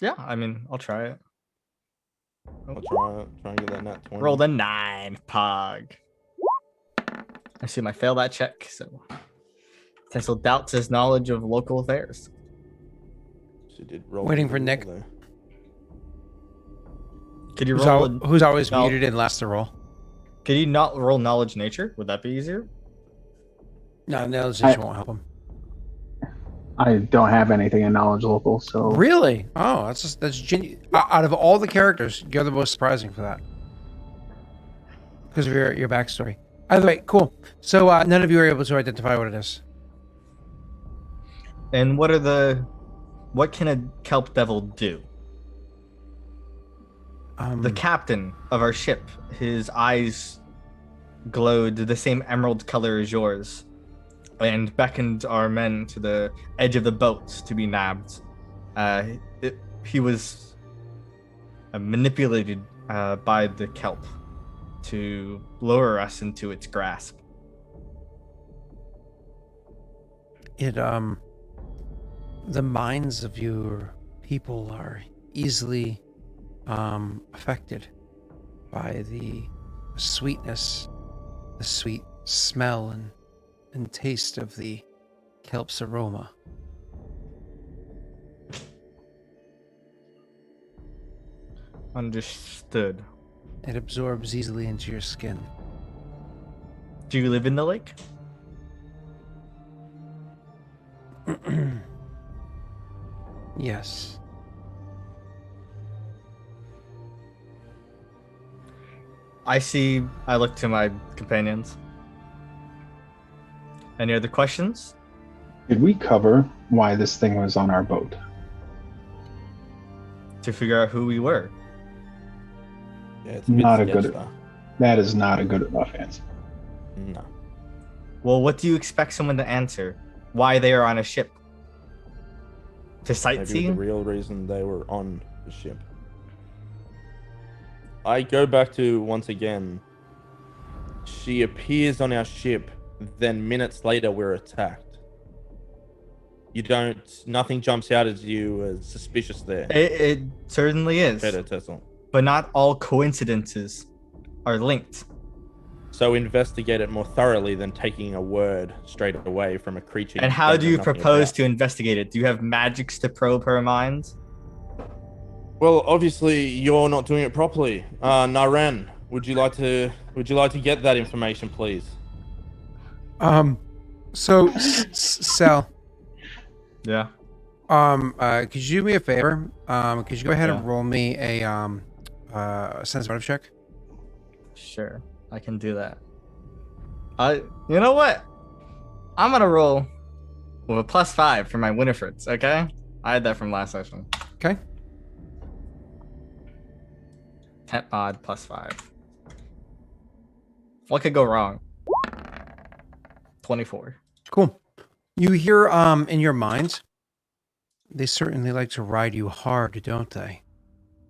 Yeah, I mean, I'll try it. I'll try and get that nat 20. Roll the 9, Pog. I assume I failed that check, so potential doubts his knowledge of local affairs. She did roll Waiting for really Nick. well, Could you Who's, roll? who's always No. muted and last to roll? Could you not roll knowledge nature? Would that be easier? No, negotiation won't help him. I don't have anything in knowledge local, so Really? Oh, that's out of all the characters, you're the most surprising for that because of your backstory. Either way, cool. So none of you are able to identify what it is. And what can a kelp devil do? The captain of our ship, his eyes glowed the same emerald color as yours, and beckoned our men to the edge of the boat to be nabbed. He was manipulated by the kelp to lure us into its grasp. The minds of your people are easily affected by the sweetness, the sweet smell and taste of the kelp's aroma. Understood. It absorbs easily into your skin. Do you live in the lake? Yes. I look to my companions. Any other questions? did we cover why this thing was on our boat? To figure out who we were. Yeah, it's a bit Not a sketch, good- though. That is not a good enough answer. No. Well, what do you expect someone to answer? Why they are on a ship? To Maybe with the sightsee? real reason they were on the ship. I go back to, once again, she appears on our ship, then minutes later we're attacked. Nothing jumps out at you as suspicious there. It certainly is. Better, Tessel. But not all coincidences are linked. So investigate it more thoroughly than taking a word straight away from a creature. And how do you nothing propose about. to investigate it? Do you have magics to probe her mind? Well, obviously you're not doing it properly. Naren, would you like to get that information, please? So Sal, Yeah. could you do me a favor? Could you go ahead Yeah. and roll me a sense motive check? Sure. I can do that. You know what? I'm gonna roll with a +5 for my Winifreds, okay? I had that from last session. Okay. Temp mod +5. What could go wrong? 24. Cool. You hear in your mind, they certainly like to ride you hard, don't they?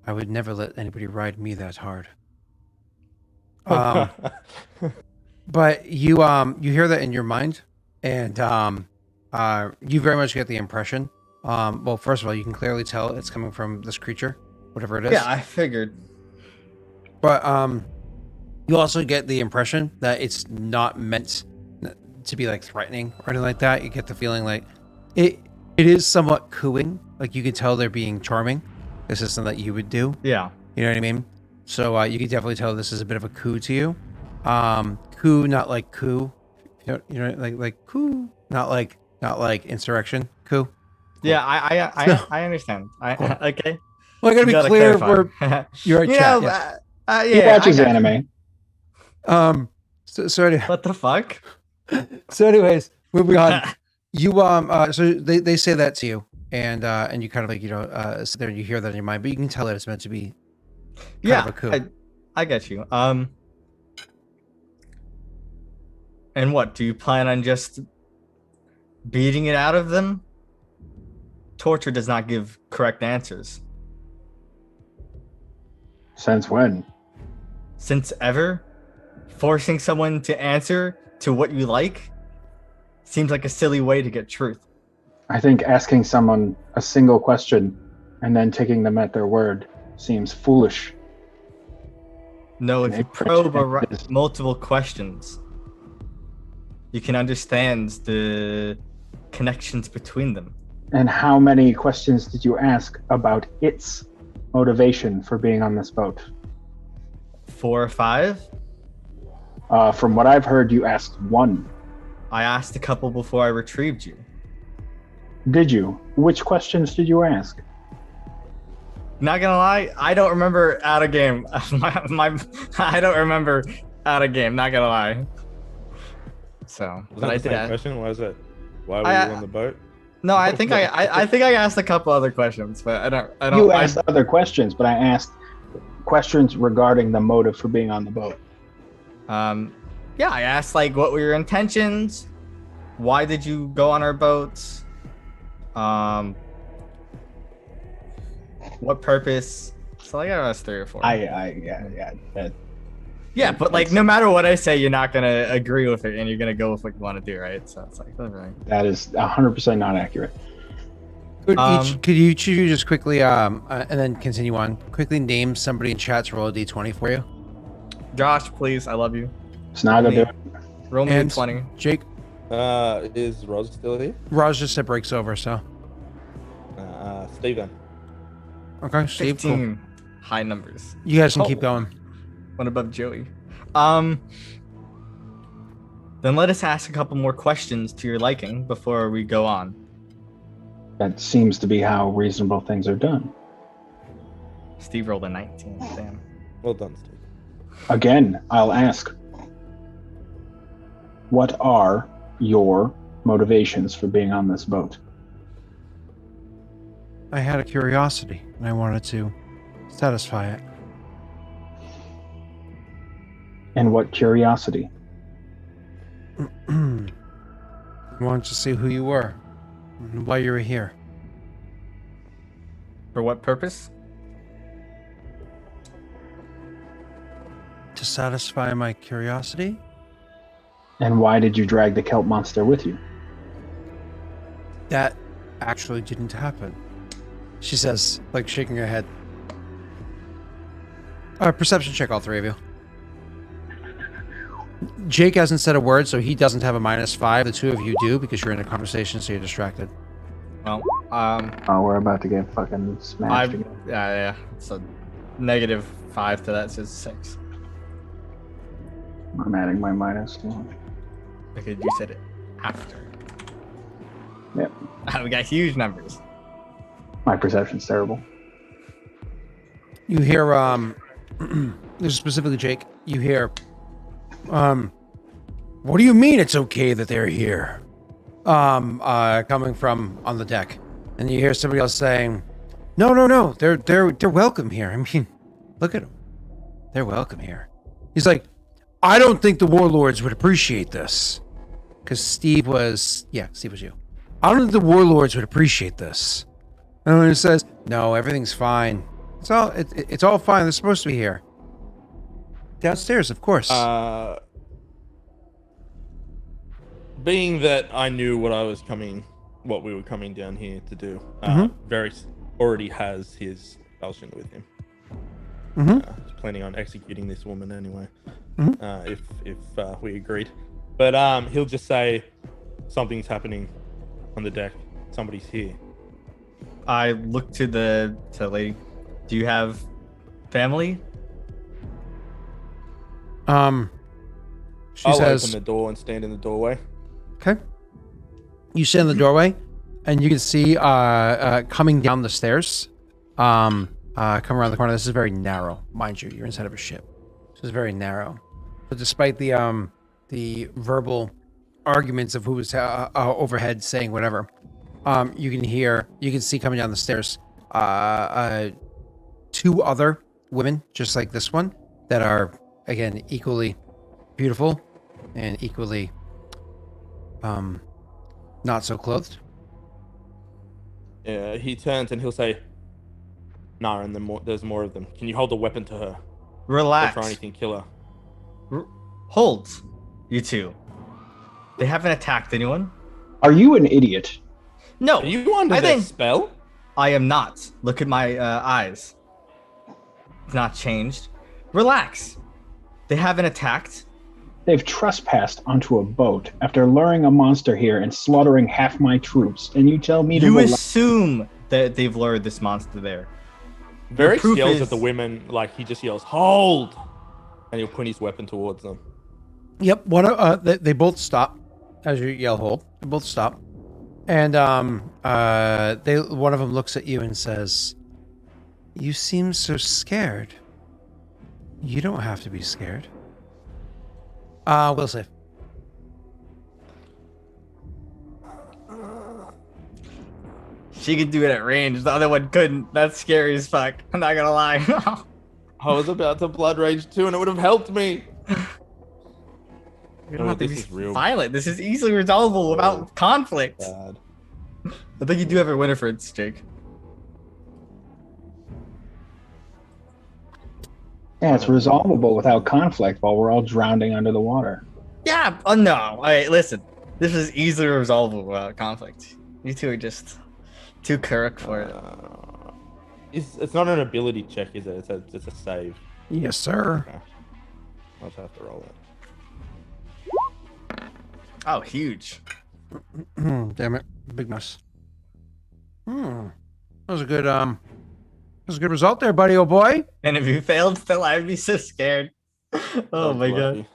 I would never let anybody ride me that hard. But you hear that in your mind, and you very much get the impression. Well, first of all, you can clearly tell it's coming from this creature, whatever it is. Yeah, I figured. But you also get the impression that it's not meant to be like threatening or anything like that. You get the feeling like it is somewhat cooing. Like you can tell they're being charming. This is something that you would do. Yeah. You know what I mean? So you can definitely tell this is a bit of a coup to you. Coup, not like coup. You know, like coup, not like insurrection. Coup. Yeah, I understand. Cool. Okay. Well, I gotta be Gotta clear clarify. where you're at You chat. know, Yes. He yeah, watches I got you. anime. So anyway, What the fuck? so anyways, moving on. You so they say that to you, and you kind of like sit there and you hear that in your mind, but you can tell that it's meant to be Yeah, of a coup. I get you. And what, do you plan on just beating it out of them? Torture does not give correct answers. Since when? Since ever, forcing someone to answer to what you like seems like a silly way to get truth. I think asking someone a single question and then taking them at their word seems foolish. No, if you probe multiple questions, you can understand the connections between them. And how many questions did you ask about its motivation for being on this boat? 4 or 5? From what I've heard, you asked one. I asked a couple before I retrieved you. Did you? Which questions did you ask? Not gonna lie, I don't remember out of game. I don't remember out of game. Not gonna lie. So, Was but that I the did same ask. question? Why is that? Why were you on the boat? No, I think I asked a couple other questions, but I don't. You asked other questions, but I asked questions regarding the motive for being on the boat. Yeah, I asked like, what were your intentions? Why did you go on our boat? What purpose? So like I asked 3 or 4. Yeah, but like no matter what I say, you're not gonna agree with it, and you're gonna go with what you want to do, right? So it's like, right. That is 100% not accurate. Could you just quickly, and then continue on, quickly name somebody in chat to roll a d20 for you? Josh, please, I love you. It's not gonna do it. Roll me a And 20. Jake, Is Roz still here? Raj just said breaks over, so. Steve then. Okay, Steve, 15. cool. High numbers. You guys can keep going. One above Joey. Then let us ask a couple more questions to your liking before we go on. That seems to be how reasonable things are done. Steve rolled a 19. Damn. Well done, Steve. Again, I'll ask, what are your motivations for being on this boat? I had a curiosity, and I wanted to satisfy it. And what curiosity? I wanted to see who you were, and why you were here. For what purpose? To satisfy my curiosity? And why did you drag the kelp monster with you? That actually didn't happen. She says, like shaking her head. Perception check, all 3 of you. Jake hasn't said a word, so he doesn't have a -5. The 2 of you do because you're in a conversation, so you're distracted. Well, Oh, we're about to get fucking smashed again. yeah. So -5 to that, so it's 6. I'm adding my minus to it. Because you said it after. Yep. We got huge numbers. My perception's terrible. You hear, this is specifically Jake, you hear, what do you mean it's okay that they're here? Coming from on the deck. And you hear somebody else saying, no, they're welcome here. I mean, look at them. They're welcome here. He's like, I don't think the warlords would appreciate this. Because Steve was you. I don't think the warlords would appreciate this. And when he says, no, everything's fine. It's all fine. They're supposed to be here. Downstairs, of course. Being that I knew what we were coming down here to do, Varys already has his Falchion with him. He's planning on executing this woman anyway, if we agreed. But he'll just say something's happening on the deck. Somebody's here. I look to the lady. Do you have family? She I'll says, open the door and stand in the doorway. okay. You stand in the doorway, and you can see coming down the stairs, come around the corner. This is very narrow, mind you. You're inside of a ship. This is very narrow. But despite the verbal arguments of who was overhead saying whatever, you can see coming down the stairs, 2 other women just like this one that are again equally beautiful and equally not so clothed. Yeah, he turns and he'll say, "Nah, and there's more of them. Can you hold a weapon to her? Relax. Don't try anything, kill her." Hold, you 2. They haven't attacked anyone. Are you an idiot? No. Are you under their spell? I am not. Look at my eyes. It's not changed. Relax. They haven't attacked? They've trespassed onto a boat after luring a monster here and slaughtering half my troops. And you tell me You to assume that they've lured this monster there. Varric proof yells is- at the women, like he just yells, "Hold!" And he'll point his weapon towards them. Yep. They both stop as you yell hold. They both stop. And one of them looks at you and says, "You seem so scared. You don't have to be scared." Will save. She could do it at range. The other one couldn't. That's scary as fuck. I'm not gonna lie. I was about to blood rage too, and it would have helped me. You don't have to this be is real violent. This is easily resolvable without conflict. bad. I think you do have a Winifred's, Jake. Yeah, it's resolvable without conflict while we're all drowning under the water. Yeah. Oh no. All right. Listen. This is easily resolvable without conflict. You two are just too Kirk for it. It's not an ability check, is it? It's a save. Yes, sir. Okay. I'll just have to roll it. Oh, huge. Damn it. Big mess. That was a good result there, buddy, oh boy. And if you failed still, I'd be so scared. Oh my god. Lucky.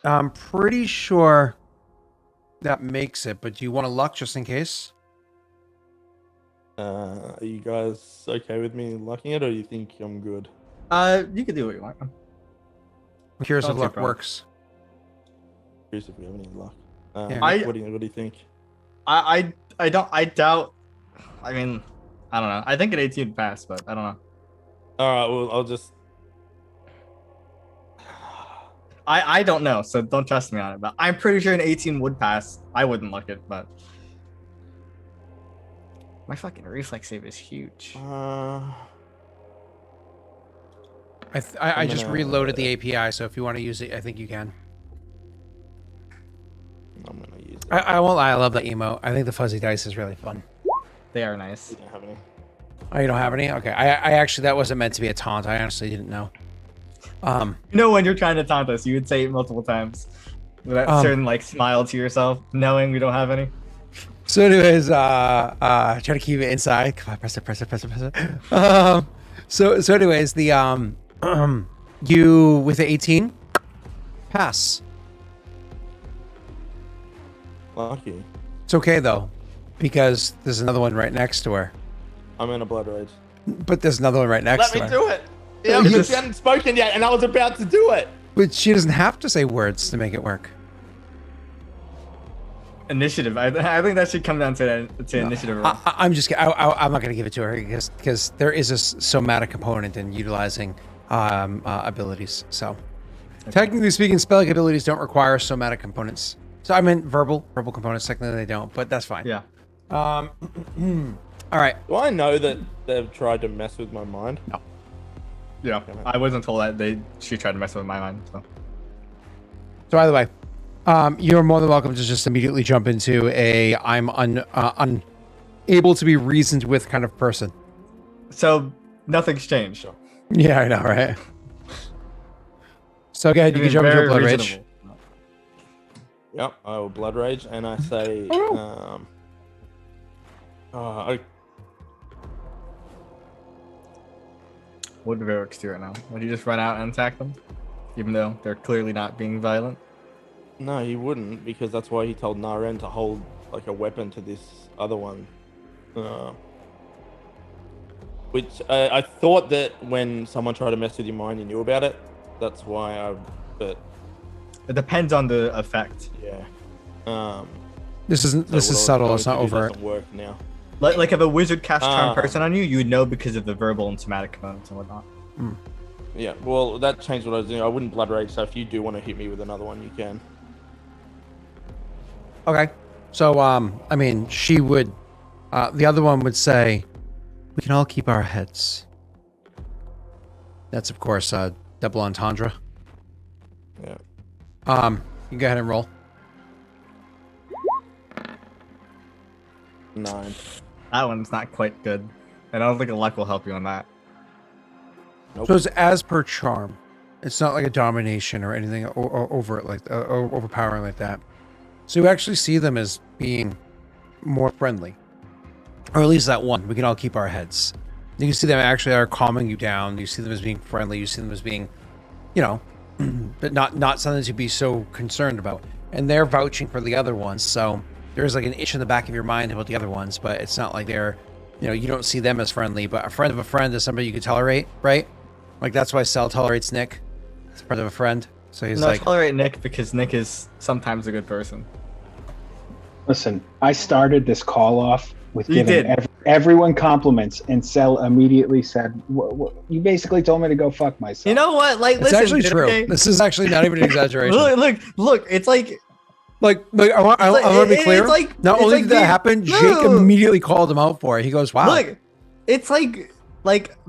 I'm pretty sure that makes it, but do you want a luck just in case? Are you guys okay with me lucking it, or do you think I'm good? You can do what you want. I'm curious Don't if take luck problem. works. Curious if we have any luck. Yeah. Nick, what do you think? I doubt. I mean, I don't know. I think an 18 would pass, but I don't know. All right, well, I'll just. I don't know, so don't trust me on it. But I'm pretty sure an 18 would pass. I wouldn't luck it, but my fucking reflex save is huge. I just gonna- reloaded the API, so if you want to use it, I think you can. I'm gonna use it. I won't lie, I love that emote. I think the fuzzy dice is really fun. They are nice. I don't have any. Oh, you don't have any? Okay. I actually, that wasn't meant to be a taunt. I honestly didn't know. You know when you're trying to taunt us, you would say it multiple times with that certain like smile to yourself, knowing we don't have any. So anyways, try to keep it inside. Come on, press it. So anyways, the you with the 18 pass. Lucky. It's okay though, because there's another one right next to her. I'm in a blood rage. But there's another one right next to her. do it. Yeah, You you just- hadn't spoken yet, and I was about to do it. But she doesn't have to say words to make it work. Initiative. I think that should come down to initiative. roll. I'm just. I'm not going to give it to her because there is a somatic component in utilizing abilities. So, technically speaking, spelling abilities don't require somatic components. So I meant verbal components. Technically, they don't, but that's fine. Yeah. All right. Do I know that they've tried to mess with my mind? No. Yeah. I wasn't told that she tried to mess with my mind. So either way, you're more than welcome to just immediately jump into a I'm unable to be reasoned with kind of person. So nothing's changed. Yeah, I know, right? So again, you can jump into a blood rage. Yep, I will blood rage, and I say, What do Varrics do right now? Would he just run out and attack them? Even though they're clearly not being violent? no, he wouldn't, because that's why he told Naren to hold like a weapon to this other one. Which I thought that when someone tried to mess with your mind, you knew about it. That's why but It depends on the effect. yeah. This is So what I was subtle. going It's to not do overt. doesn't work now. Like if a wizard cast charm Ah. person on you, you would know because of the verbal and somatic components and whatnot. Yeah, well, that changed what I was doing. I wouldn't blood rage, so if you do want to hit me with another one, you can. Okay. So I mean, she would. The other one would say, "We can all keep our heads." That's of course double entendre. Yeah. You can go ahead and roll. 9. That one's not quite good. And I don't think a luck will help you on that. So it's as per charm. It's not like a domination or anything over it like overpowering like that. So you actually see them as being more friendly, or at least that one. We can all keep our heads. You can see them actually are calming you down. You see them as being friendly. You see them as being, you know, but not something to be so concerned about. And they're vouching for the other ones. So there's like an itch in the back of your mind about the other ones, but it's not like they're, you know, you don't see them as friendly. But a friend of a friend is somebody you could tolerate, right? Like that's why Sal tolerates Nick. It's a friend of a friend. So he's like, I tolerate Nick because Nick is sometimes a good person. Listen, I started this call off with You giving did. everyone compliments, and Sel immediately said, "You basically told me to go fuck myself." You know what? Like, it's listen, actually true. okay? This is actually not even an exaggeration. Look. It's like Like I want to be clear. Not only did that happen, Jake immediately called him out for it. He goes, "Wow." Look, it's like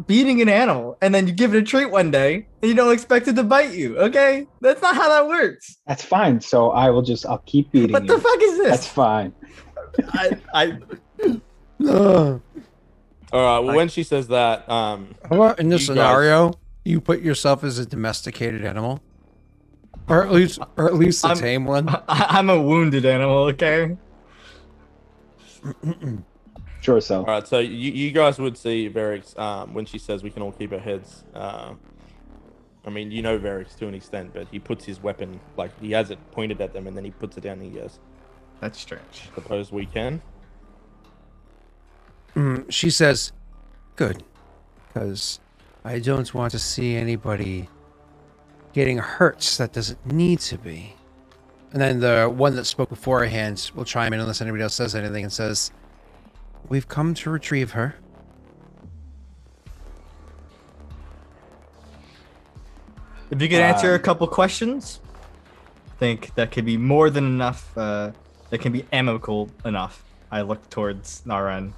beating an animal, and then you give it a treat one day, and you don't expect it to bite you. Okay, that's not how that works. That's fine. So I'll keep beating What you. the fuck is this? That's fine. I All right. Well, when she says that, How about in this You scenario, you put yourself as a domesticated animal, or at least the tame one. I'm a wounded animal. Okay. Sure, Sel. all right. So you guys would see Verix when she says we can all keep our heads. I mean, you know Verix to an extent, but he puts his weapon, like he has it pointed at them, and then he puts it down and he goes, That's strange. "Suppose we can." She says, "Good, because I don't want to see anybody getting hurt that doesn't need to be." And then the one that spoke beforehand will chime in unless anybody else says anything and says, "We've come to retrieve her." If you could answer a couple questions, I think that could be more than enough. That can be amicable enough. I look towards Naran.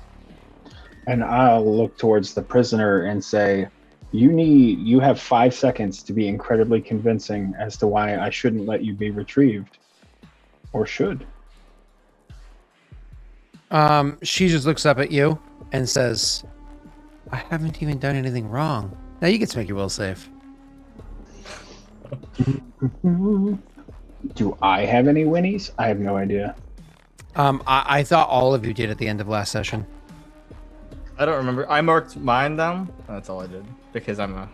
And I'll look towards the prisoner and say, you have 5 seconds to be incredibly convincing as to why I shouldn't let you be retrieved. Or should. She just looks up at you and says, "I haven't even done anything wrong. Now you get to make your will save." Do I have any winnies? I have no idea. I thought all of you did at the end of last session. I don't remember. I marked mine down. That's all I did because I'm a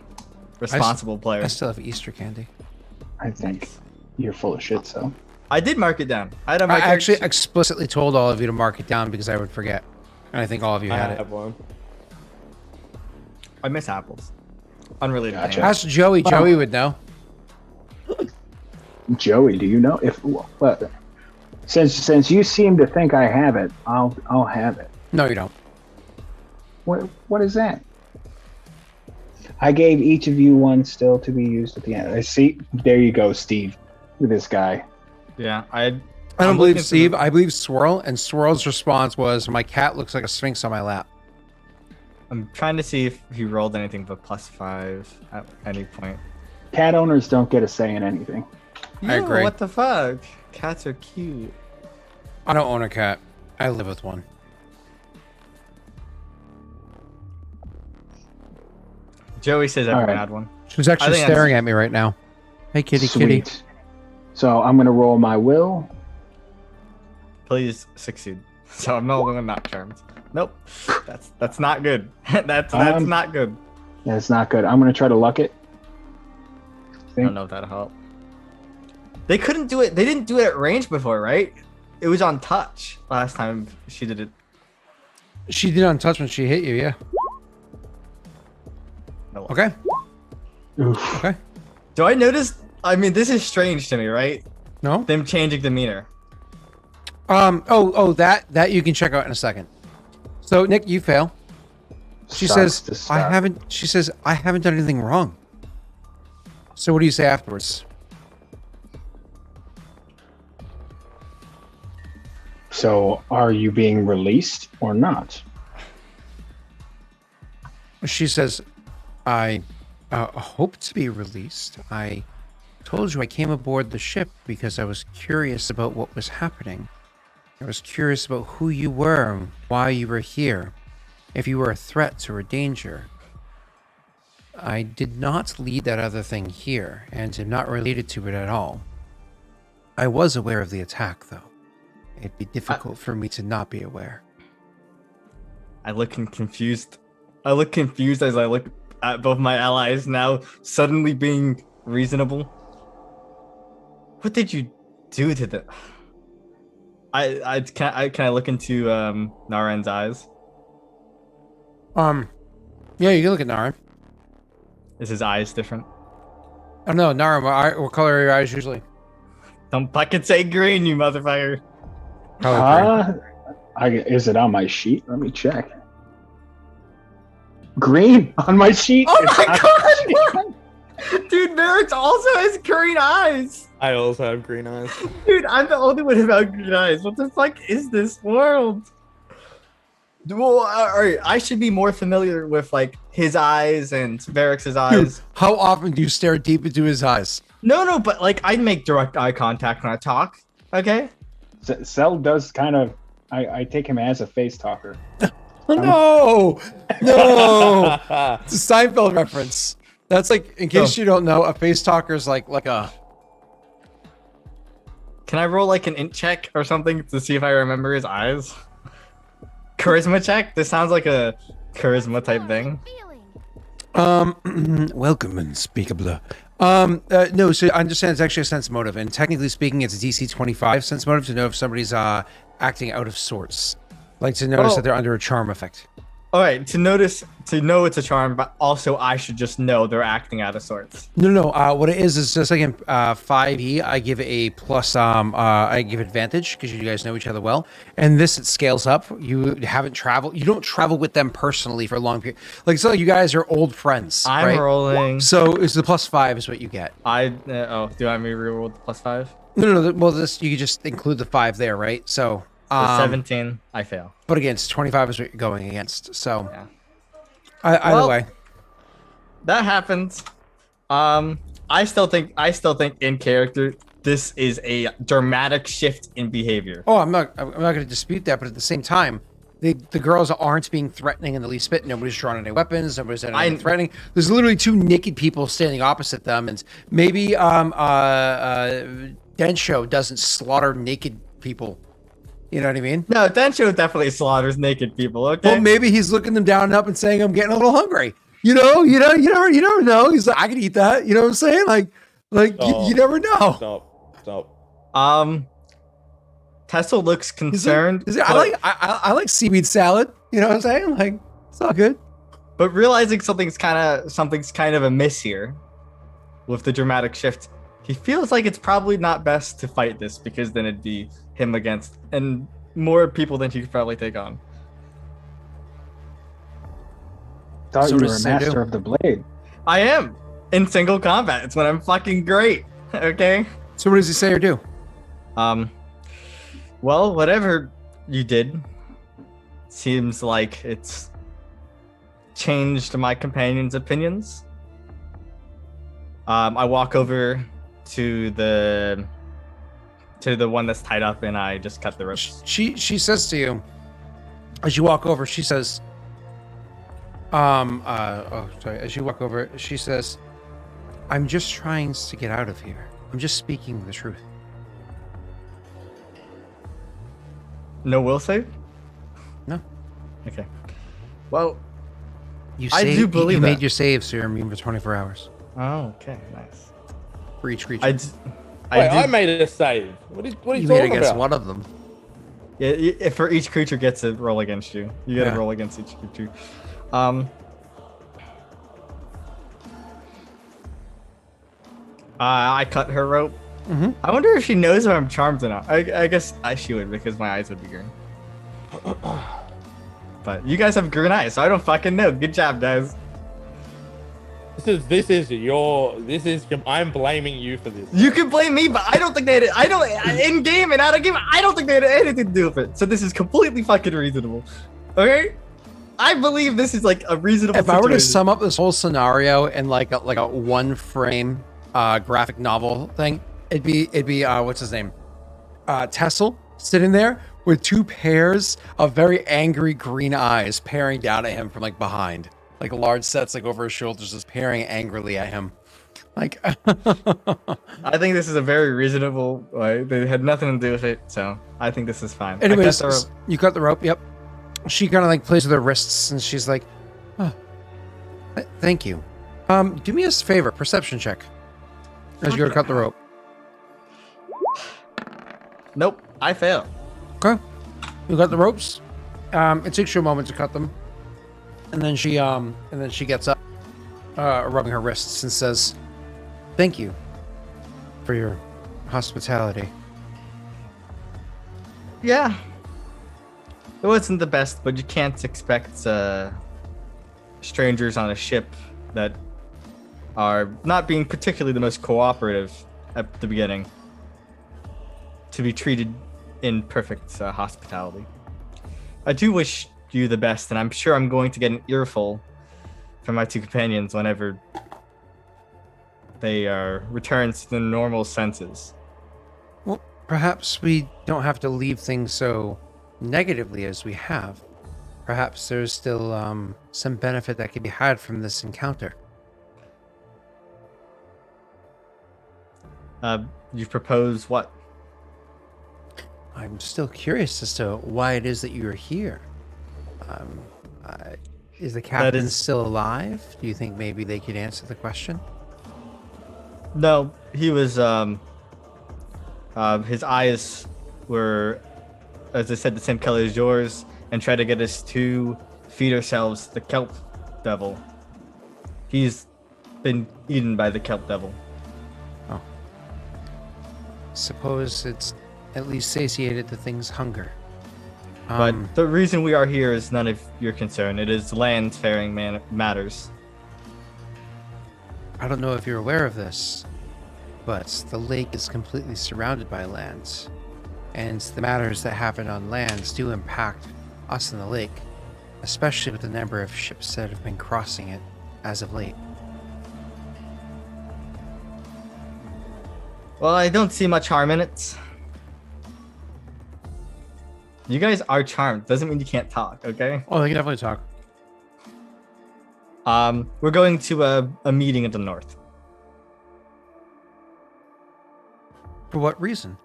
responsible player. I still have Easter candy. I think you're full of shit, so. I did mark it down. I I actually explicitly told all of you to mark it down because I would forget. And I think all of you I had it. have one. I miss apples. Unrelated. Gotcha. Name. Ask Joey. Well- Joey would know. Joey, do you know if what? Since you seem to think I have it, I'll have it. No, you don't. What is that? I gave each of you one still to be used at the end. I see. There you go, Steve. Look at this guy. Yeah, I don't believe Steve. I believe Swirl. And Swirl's response was, "My cat looks like a sphinx on my lap." I'm trying to see if he rolled anything but +5 at any point. Cat owners don't get a say in anything. I agree. What the fuck? Cats are cute. I don't own a cat. I live with one. Joey says everyone right. had one. She's actually think that's- staring at me right now. Hey, kitty, kitty. Sweet. So I'm gonna roll my will. Please succeed. So I'm no longer not charmed. Nope. That's not good. that's not good. That's not good. I'm gonna try to luck it. I don't know if that'll help. They couldn't do it. They didn't do it at range before, right? It was on touch last time she did it. She did on touch when she hit you, yeah. No. Okay. Oof. Okay. Do I notice? I mean, this is strange to me, right? No? Them changing demeanor. That you can check out in a second. So, Nick, you fail. She Sucks to says, suck. she says, "I haven't done anything wrong." So what do you say afterwards? So are you being released or not? She says, "I hope to be released. I told you I came aboard the ship because I was curious about what was happening. I was curious about who you were and why you were here, if you were a threat or a danger. I did not lead that other thing here, and am not related to it at all. I was aware of the attack, though. It'd be difficult for me to not be aware. I look confused. I look confused as I look at both my allies now suddenly being reasonable. What did you do to them? Can I look into Naren's eyes? Yeah, you can look at Naren. Is his eyes different? Oh no, Naren, what color are your eyes usually? Don't fucking say green, you motherfucker. Is it on my sheet? Let me check. Green on my sheet. Oh my god! Dude, Merrick also has green eyes. I also have green eyes. Dude, I'm the only one without green eyes. What the fuck is this world? Well, alright, I should be more familiar with like his eyes and Varric's eyes. Dude, how often do you stare deep into his eyes? No, but like I make direct eye contact when I talk. Okay. Cell does kind of. I take him as a face talker. No, it's a Seinfeld reference. That's like, in case you don't know, a face talker is like a. Can I roll like an int check or something to see if I remember his eyes? Charisma check? This sounds like a charisma type thing. Welcome, unspeakable. No, so I understand it's actually a sense motive, and technically speaking, it's a DC 25 sense motive to know if somebody's acting out of sorts, like to notice that they're under a charm effect. All right, to know it's a charm, but also I should just know they're acting out of sorts. No. What it is just like in 5e, I give a plus. I give advantage because you guys know each other well, and this it scales up. You don't travel with them personally for a long period. Like it's like you guys are old friends. I'm rolling. So it's the +5 is what you get. Do I want me to reroll the +5? No. Well, this you could just include the 5 there, right? So. 17, I fail. But against 25 is what you're going against. So, yeah. Either way, that happens. I still think in character this is a dramatic shift in behavior. Oh, I'm not going to dispute that, but at the same time, the girls aren't being threatening in the least bit. Nobody's drawn any weapons. Nobody's anything threatening. There's literally 2 naked people standing opposite them, and maybe Densho doesn't slaughter naked people. You know what I mean? No, Densho definitely slaughters naked people. Okay. Well, maybe he's looking them down and up and saying, "I'm getting a little hungry." You never know. He's like, "I can eat that." You know what I'm saying? You never know. Stop. Tessel looks concerned. I like seaweed salad. You know what I'm saying? Like, it's all good. But realizing something's kind of amiss here, with the dramatic shift, he feels like it's probably not best to fight this because then it'd be him against and more people than he could probably take on. Thought you were a master of the blade. I am in single combat. It's when I'm fucking great. Okay. So what does he say or do? Well, whatever you did seems like it's changed my companion's opinions. I walk over to the one that's tied up and I just cut the ropes. She says to you as you walk over, she says, as you walk over, she says, "I'm just trying to get out of here. I'm just speaking the truth." No will save? No. Okay. Well, I do believe you that. made your save, so you're immune for 24 hours. Oh, okay, nice. For each creature. I made it a save. What are you made talking against about? one of them. Yeah, for each creature gets to roll against you. You get to roll against each creature. I cut her rope. Mm-hmm. I wonder if she knows if I'm charmed or not. I guess she would because my eyes would be green. But you guys have green eyes, so I don't fucking know. Good job, guys. I'm blaming you for this. You can blame me, but I don't think they had in game and out of game, I don't think they had anything to do with it. So this is completely fucking reasonable. Okay? I believe this is like a reasonable If I were to sum up this whole scenario in like a one frame graphic novel thing, it'd be what's his name? Tessel sitting there with 2 pairs of very angry green eyes peering down at him from like behind. like large sets like over his shoulders, just peering angrily at him. Like, I think this is a very reasonable. They had nothing to do with it, so I think this is fine. anyways, you cut the rope. Yep. She kind of like plays with her wrists, and she's like, "Oh, thank you. Do me a favor, perception check, as you go to cut the rope." Nope, I fail. Okay. You cut the ropes. It takes you a moment to cut them, and then she gets up, rubbing her wrists, and says, "Thank you for your hospitality." Yeah. It wasn't the best, but you can't expect strangers on a ship that are not being particularly the most cooperative at the beginning to be treated in perfect hospitality. I do wish you the best, and I'm sure I'm going to get an earful from my two companions whenever they return to their normal senses. Well, perhaps we don't have to leave things so negatively as we have. Perhaps there's still some benefit that can be had from this encounter. You propose what? I'm still curious as to why it is that you're here. Is the captain still alive? Do you think maybe they could answer the question? No, he was. His eyes were, as I said, the same color as yours, and tried to get us to feed ourselves the kelp devil. He's been eaten by the kelp devil. Oh. Suppose it's at least satiated the thing's hunger. But the reason we are here is none of your concern. It is land-faring matters. I don't know if you're aware of this, but the lake is completely surrounded by land, and the matters that happen on land do impact us in the lake, especially with the number of ships that have been crossing it as of late. Well, I don't see much harm in it. You guys are charmed. Doesn't mean you can't talk, okay? Oh, they can definitely talk. We're going to a meeting in the north. For what reason?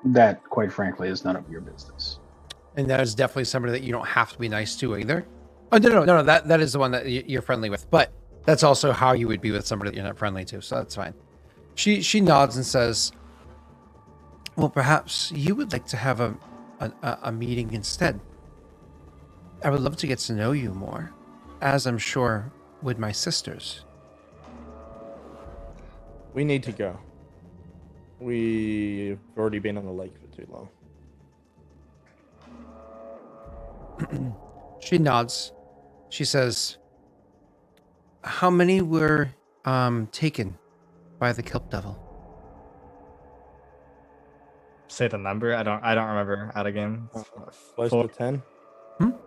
That, quite frankly, is none of your business. And that is definitely somebody that you don't have to be nice to either. Oh, no. That is the one that you're friendly with. But that's also how you would be with somebody that you're not friendly to. So that's fine. She nods and says, well, perhaps you would like to have a meeting instead. I would love to get to know you more, as I'm sure would my sisters. We need to go. We've already been on the lake for too long. She nods. She says, how many were taken by the kelp devil? Say the number. I don't remember out of game. Close to 10.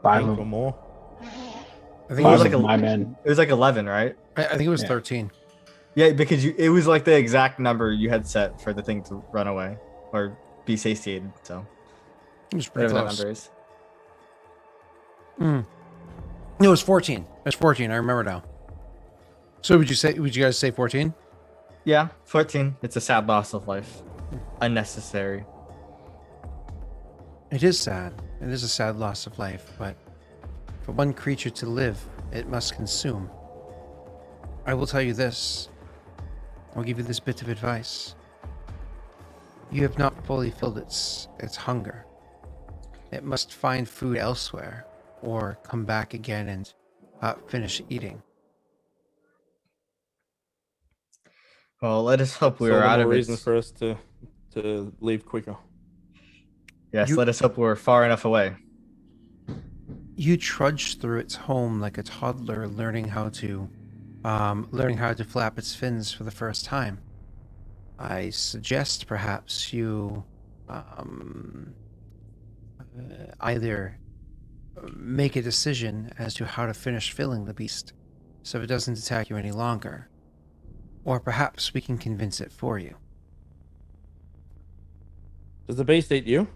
5 or of more. I think it was like my men. It was like 11, right? I think it was Yeah. 13. Yeah, because it was like the exact number you had set for the thing to run away or be satiated. So It was pretty whatever that close. number is. No, it was 14. It was 14. I remember now. So would you guys say 14? Yeah, 14. It's a sad loss of life. Unnecessary. It is sad. It is a sad loss of life, but for one creature to live, it must consume. I will tell you this. I'll give you this bit of advice. You have not fully filled its hunger. It must find food elsewhere, or come back again and finish eating. Well, let us hope we So are the out more of reason it. for us to leave quicker. Yes, You- let us hope we're far enough away. You trudge through its home like a toddler learning how to flap its fins for the first time. I suggest perhaps you either make a decision as to how to finish filling the beast so it doesn't attack you any longer, or perhaps we can convince it for you. Does the beast eat you?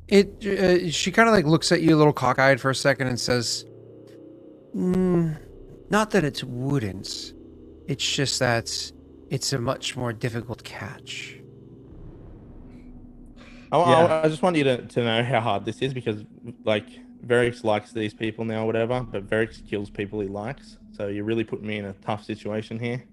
She kind of like looks at you a little cockeyed for a second and says, not that it wouldn't. It's just that it's a much more difficult catch. I just want you to know how hard this is because, like, Varix likes these people now, or whatever, but Varix kills people he likes. So you're really putting me in a tough situation here.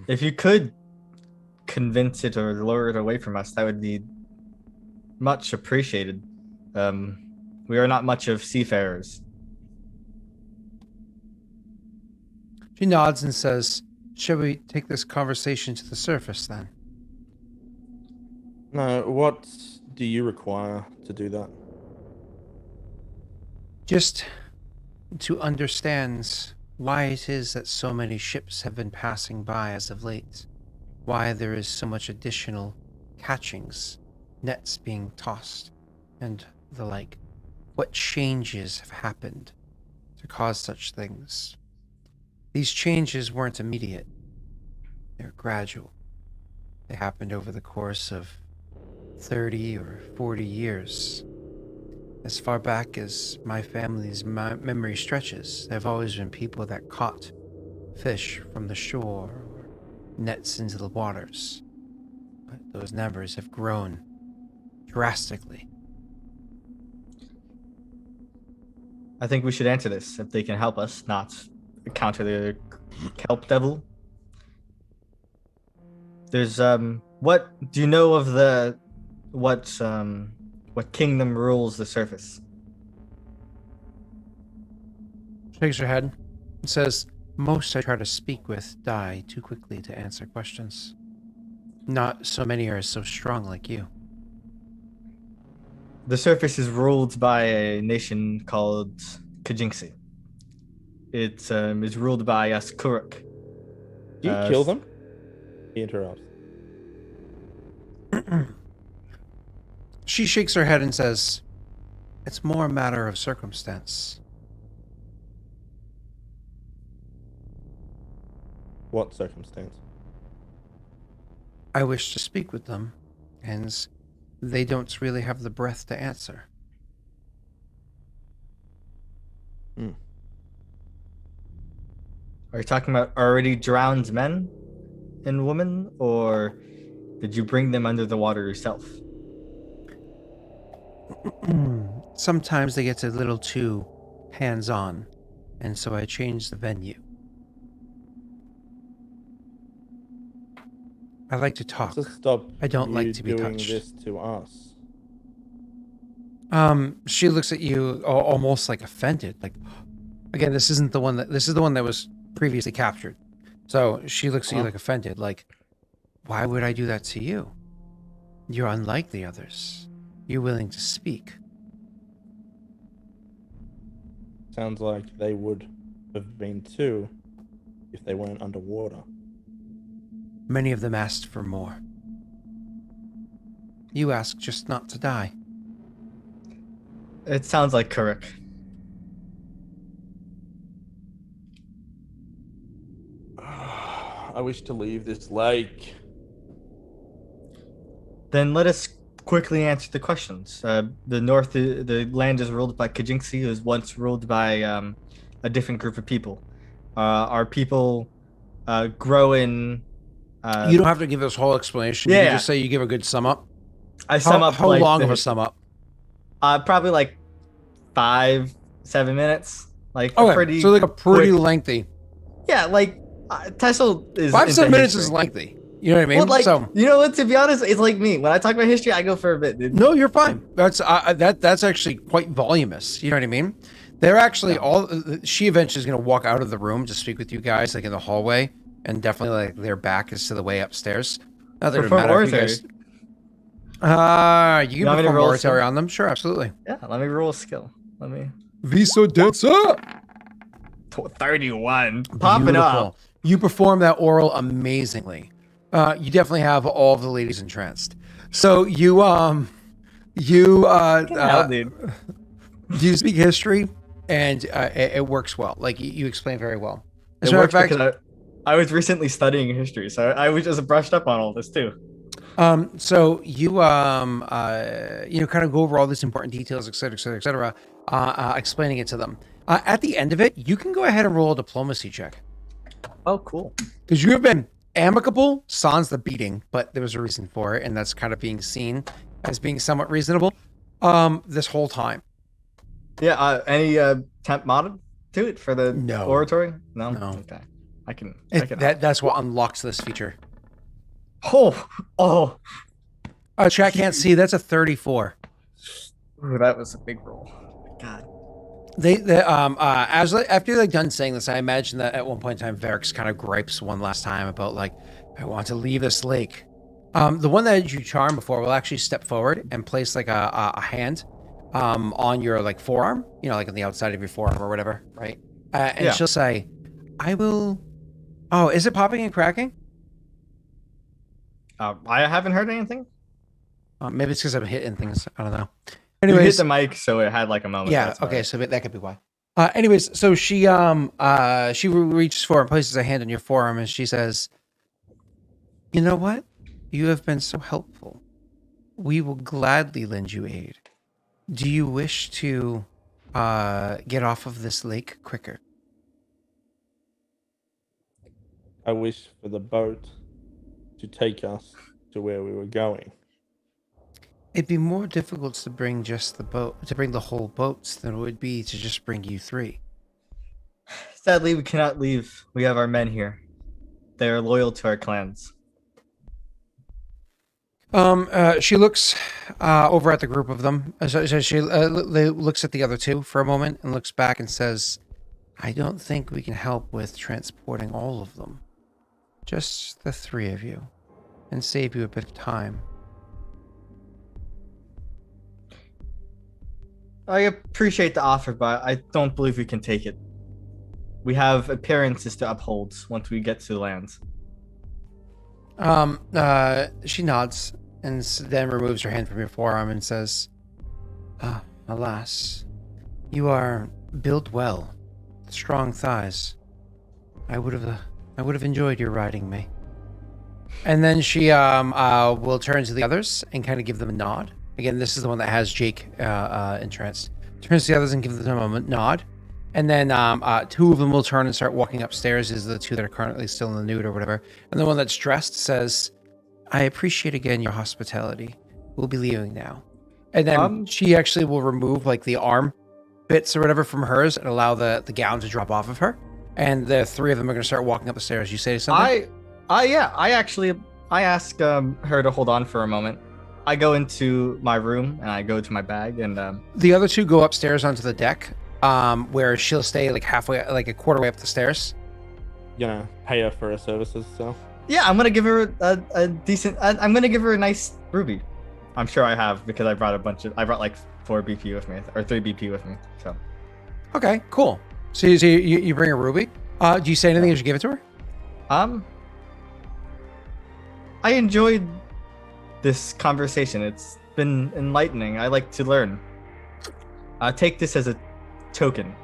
If you could convince it or lure it away from us, that would be much appreciated. We are not much of seafarers. She nods and says, shall we take this conversation to the surface then? No, what do you require to do that? Just to understand why it is that so many ships have been passing by as of late. Why there is so much additional catchings, nets being tossed, and the like. What changes have happened to cause such things? These changes weren't immediate. They're gradual. They happened over the course of 30 or 40 years. As far back as my family's memory stretches, there have always been people that caught fish from the shore or nets into the waters. But those numbers have grown drastically. I think we should answer this if they can help us not counter the kelp devil. There's what do you know of what kingdom rules the surface? Shakes her head and says, most I try to speak with die too quickly to answer questions. Not so many are so strong like you. The surface is ruled by a nation called Kajinksi. It is ruled by us Kuruk. Do you kill them? He interrupts. She shakes her head and says, it's more a matter of circumstance. What circumstance? I wish to speak with them, and they don't really have the breath to answer. Are you talking about already drowned men and women, or did you bring them under the water yourself? Sometimes they get a little too hands-on, and so I changed the venue. I like to talk. So stop. I don't like to be doing touched. This to us. She looks at you almost like offended. Like, again, this is the one that was previously captured. So she looks at you like offended. Like, why would I do that to you? You're unlike the others. You're willing to speak. Sounds like they would have been too if they weren't underwater. Many of them asked for more. You asked just not to die. It sounds like Kuruk. I wish to leave this lake. Then let us quickly answer the questions. The land is ruled by Kajinksi, who was once ruled by a different group of people. Our people grow in... you don't have to give this whole explanation. You can just say you give a good sum up. I sum up how like long of a sum up? Probably like 5-7 minutes. Like Okay, pretty so like a pretty quick. lengthy. Yeah, like Tessel is 5-7 minutes history. is lengthy. You know what I mean? Well, like, so you know what? To be honest, it's like me. When I talk about history, I go for a bit, dude. no, you're fine. That's actually quite voluminous. You know what I mean? They're actually she eventually is going to walk out of the room to speak with you guys, like in the hallway, and definitely like their back is to the way upstairs. Nothing would matter if you guys. You can perform oratory on them. Sure, absolutely. Yeah, let me roll a skill. Let me. Viso dancer. 31. Popping up. You perform that oral amazingly. You definitely have all of the ladies entranced. So you dude. you speak history, and it works well. Like you explain very well. As It a matter of works fact, I was recently studying history, so I was just brushed up on all this too. So you kind of go over all these important details, et cetera, et cetera, et cetera, explaining it to them. At the end of it, you can go ahead and roll a diplomacy check Oh, cool. because you have been amicable, sans the beating, but there was a reason for it, and that's kind of being seen as being somewhat reasonable. This whole time. Yeah. Any temp modded to it for the No. oratory? No. No. Okay. I can. That's what unlocks this feature. Oh. Chat can't see. That's a 34. Ooh, that was a big roll. God. After they're done saying this, I imagine that at one point in time, Varric's kind of gripes one last time about like, I want to leave this lake. The one that you charmed before will actually step forward and place like a hand, on your like forearm, like on the outside of your forearm or whatever, right? And she'll say, "I will." Oh, is it popping and cracking? I haven't heard anything. Maybe it's because I'm hitting things. I don't know. You hit Anyways, the mic, so it had like a moment. yeah. That's Okay, why. so that could be why. Anyways, so she reaches for and places a hand on your forearm, and she says, "You know what? You have been so helpful. We will gladly lend you aid. Do you wish to get off of this lake quicker?" I wish for the boat to take us to where we were going. It'd be more difficult to bring just the boat, to bring the whole boats, than it would be to just bring you three. Sadly, we cannot leave. We have our men here. They are loyal to our clans. She looks over at the group of them. So she looks at the other two for a moment and looks back and says, "I don't think we can help with transporting all of them. Just the three of you, and save you a bit of time." I appreciate the offer, but I don't believe we can take it. We have appearances to uphold once we get to the lands. She nods and then removes her hand from your forearm and says, "Alas, you are built well, strong thighs. I would have enjoyed your riding me." And then she will turn to the others and kind of give them a nod. Again, this is the one that has Jake entranced. Turns to the others and gives them a nod. And then two of them will turn and start walking upstairs. Is the two that are currently still in the nude or whatever. And the one that's dressed says, "I appreciate again your hospitality. We'll be leaving now." And then she actually will remove like the arm bits or whatever from hers and allow the gown to drop off of her. And the three of them are going to start walking up the stairs. You say something? I ask her to hold on for a moment. I go into my room and I go to my bag and the other two go upstairs onto the deck, where she'll stay like halfway, like a quarter way up the stairs. You gonna pay her for her services, so. yeah, I'm gonna give her a decent. I'm gonna give her a nice ruby. I'm sure I have because I brought like 4 BP with me or 3 BP with me. So Okay, cool. So you bring a ruby. Do you say anything as you give it to her? I enjoyed this conversation. It's been enlightening. I like to learn. Take this as a token.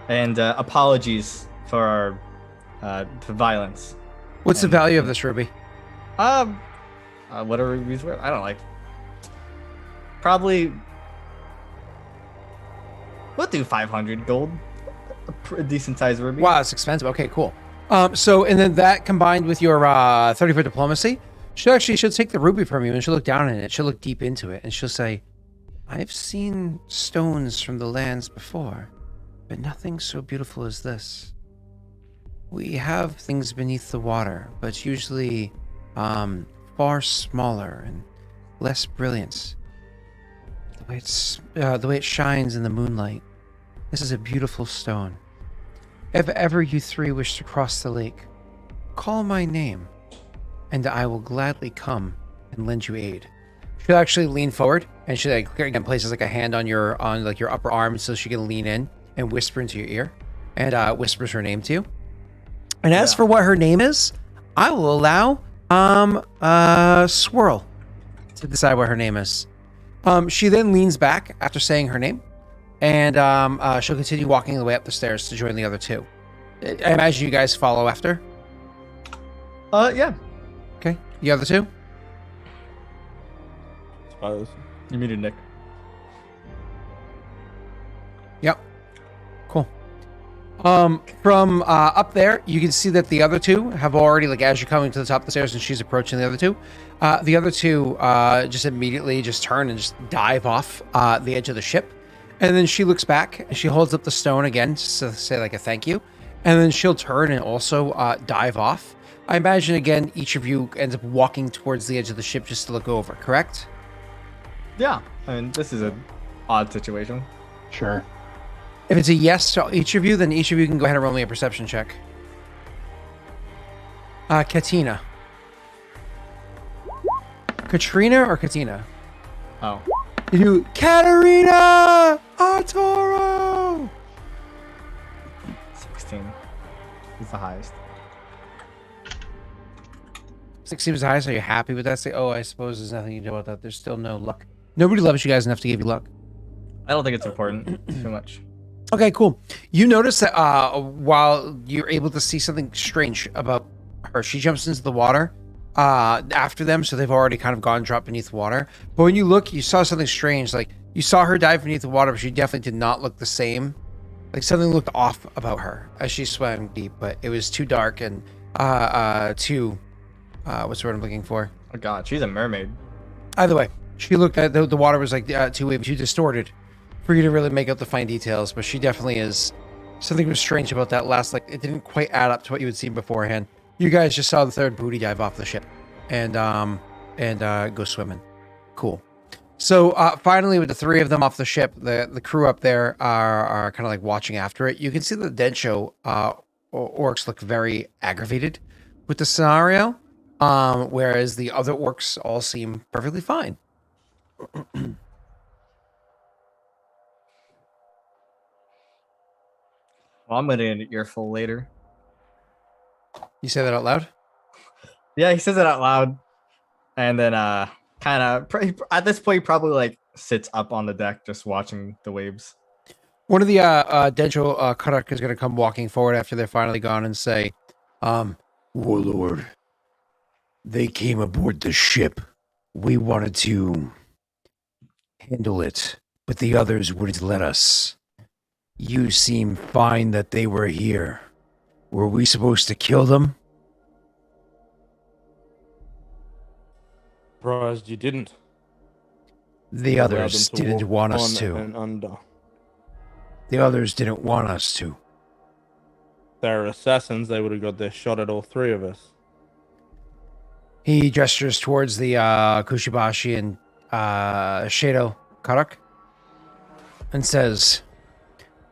And apologies for our the violence. What's the value of this ruby? Whatever rubies were. I don't like. Probably. We'll do 500 gold. A decent sized ruby. Wow, that's expensive. Okay, cool. So and then that combined with your 30 for diplomacy, she'll take the ruby from you and she'll look down in it. She'll look deep into it and she'll say, "I've seen stones from the lands before, but nothing so beautiful as this. We have things beneath the water, but usually far smaller and less brilliant. The way it shines in the moonlight. This is a beautiful stone. If ever you three wish to cross the lake, call my name, and I will gladly come and lend you aid." She'll actually lean forward, and she again places like a hand on your upper arm, so she can lean in and whisper into your ear, and whispers her name to you. And as for what her name is, I will allow Swirl to decide what her name is. She then leans back after saying her name, and she'll continue walking the way up the stairs to join the other two. I imagine you guys follow after. Yeah. Okay. The other two? Suppose. You muted Nick. Yep. Cool. From up there, you can see that the other two have already, like, as you're coming to the top of the stairs and she's approaching the other two just immediately just turn and just dive off the edge of the ship. And then she looks back and she holds up the stone again just to say, like, a thank you. And then she'll turn and also dive off. I imagine, again, each of you ends up walking towards the edge of the ship just to look over, correct? Yeah. I mean, this is an odd situation. Sure. If it's a yes to each of you, then each of you can go ahead and roll me a perception check. Katina. Katrina or Katina? Oh. You do Katarina Arturo. 16 is the highest. 16 is the highest. Are you happy with that? Say, oh, I suppose there's nothing you can do about that. There's still no luck. Nobody loves you guys enough to give you luck. I don't think it's important too much. Okay, cool. You notice that while you're able to see something strange about her, she jumps into the water after them, so they've already kind of gone drop beneath the water. But when you look, you saw something strange. Like, you saw her dive beneath the water, but she definitely did not look the same. Like, something looked off about her as she swam deep, but it was too dark and too what's the word I'm looking for? Oh god, she's a mermaid. Either way, she looked at the water was like too distorted for you to really make out the fine details, but she definitely is. Something was strange about that last, like, it didn't quite add up to what you had seen beforehand. You guys just saw the third booty dive off the ship and go swimming. Cool. So finally, with the three of them off the ship, the crew up there are kind of like watching after it. You can see the Densho orcs look very aggravated with the scenario, whereas the other orcs all seem perfectly fine. Well, I'm gonna get an earful later. You say that out loud? Yeah, he says it out loud, and then kind of at this point, he probably like sits up on the deck just watching the waves. One of the Densho Karak is going to come walking forward after they're finally gone and say, Warlord, they came aboard the ship. We wanted to handle it, but the others wouldn't let us. You seem fine that they were here. Were we supposed to kill them? Surprised you didn't. The Allowed others them to didn't walk want us on to. and under. The others didn't want us to. If they were assassins, they would have got their shot at all three of us. He gestures towards the Kushibashi and Shado Karak and says,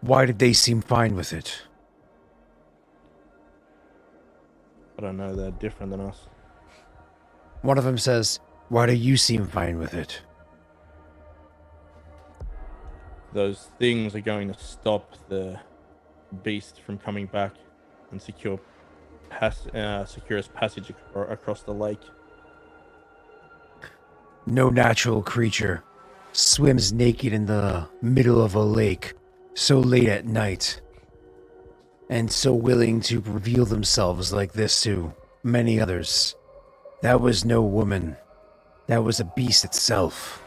why did they seem fine with it? I don't know, they're different than us. One of them says, why do you seem fine with it? Those things are going to stop the beast from coming back and secure us passage across the lake. No natural creature swims naked in the middle of a lake so late at night and so willing to reveal themselves like this to many others. That was no woman. That was a beast itself.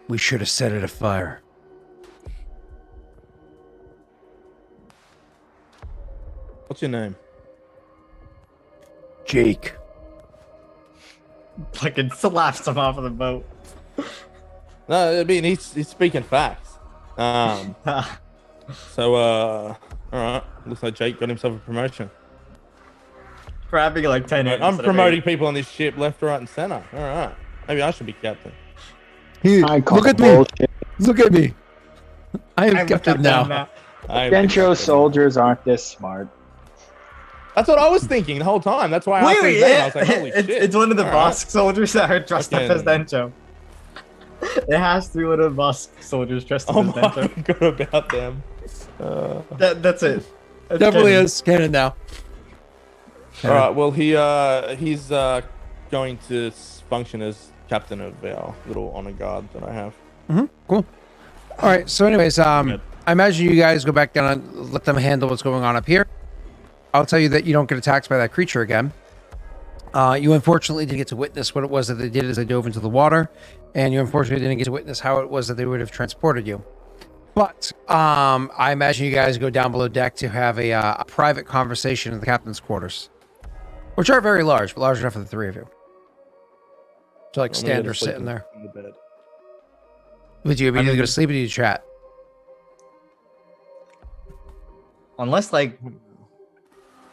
We should have set it afire. What's your name? Jake. Fucking slaps him off of the boat. No, I mean, he's speaking facts. So, all right. Looks like Jake got himself a promotion. For having like 10 I'm instead of promoting 8. people on this ship left, right, and center. All right. Maybe I should be captain. Here, I call look at bullshit. me. Look at me. I am I'm captain now. Densho soldiers aren't this smart. That's what I was thinking the whole time. That's why I asked Wait, his name. I was like, holy it's, shit. it's one of the All boss soldiers that are dressed up as Fucking- Dencho. It has to be one of the boss soldiers dressed up Oh as my Dencho. god, about them. That's it. That's Definitely canon. is canon now. All right. Well, he's going to function as captain of our little honor guard that I have. Cool. All right. So, anyways, Good. I imagine you guys go back down and let them handle what's going on up here. I'll tell you that you don't get attacked by that creature again. You unfortunately didn't get to witness what it was that they did as they dove into the water, and you unfortunately didn't get to witness how it was that they would have transported you. But I imagine you guys go down below deck to have a private conversation in the captain's quarters, which are very large, but large enough for the three of you. So like I'm gonna stand go or to sleep sit in there. in the bed. Would you immediately go to sleep or do you chat? Unless like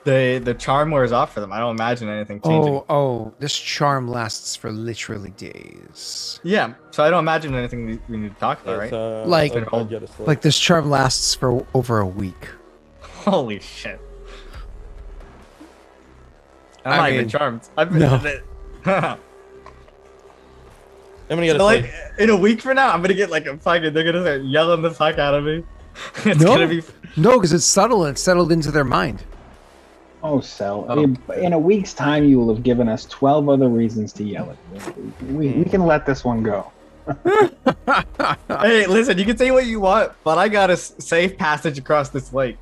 the charm wears off for them, I don't imagine anything changing. Oh, this charm lasts for literally days. Yeah, so I don't imagine anything we need to talk about, right? Like- I'll go to sleep. Like this charm lasts for over a week. Holy shit! I'm I not even mean, charmed. I've been. no. I'm gonna go to So, like sleep. in a week from now, I'm gonna get like a fucking. They're gonna start yelling the fuck out of me. It's No. gonna be. No, because it's subtle and it's settled into their mind. Oh, Cell. Oh. In a week's time, you will have given us 12 other reasons to yell at you. We can let this one go. Hey, listen, you can say what you want, but I got a safe passage across this lake.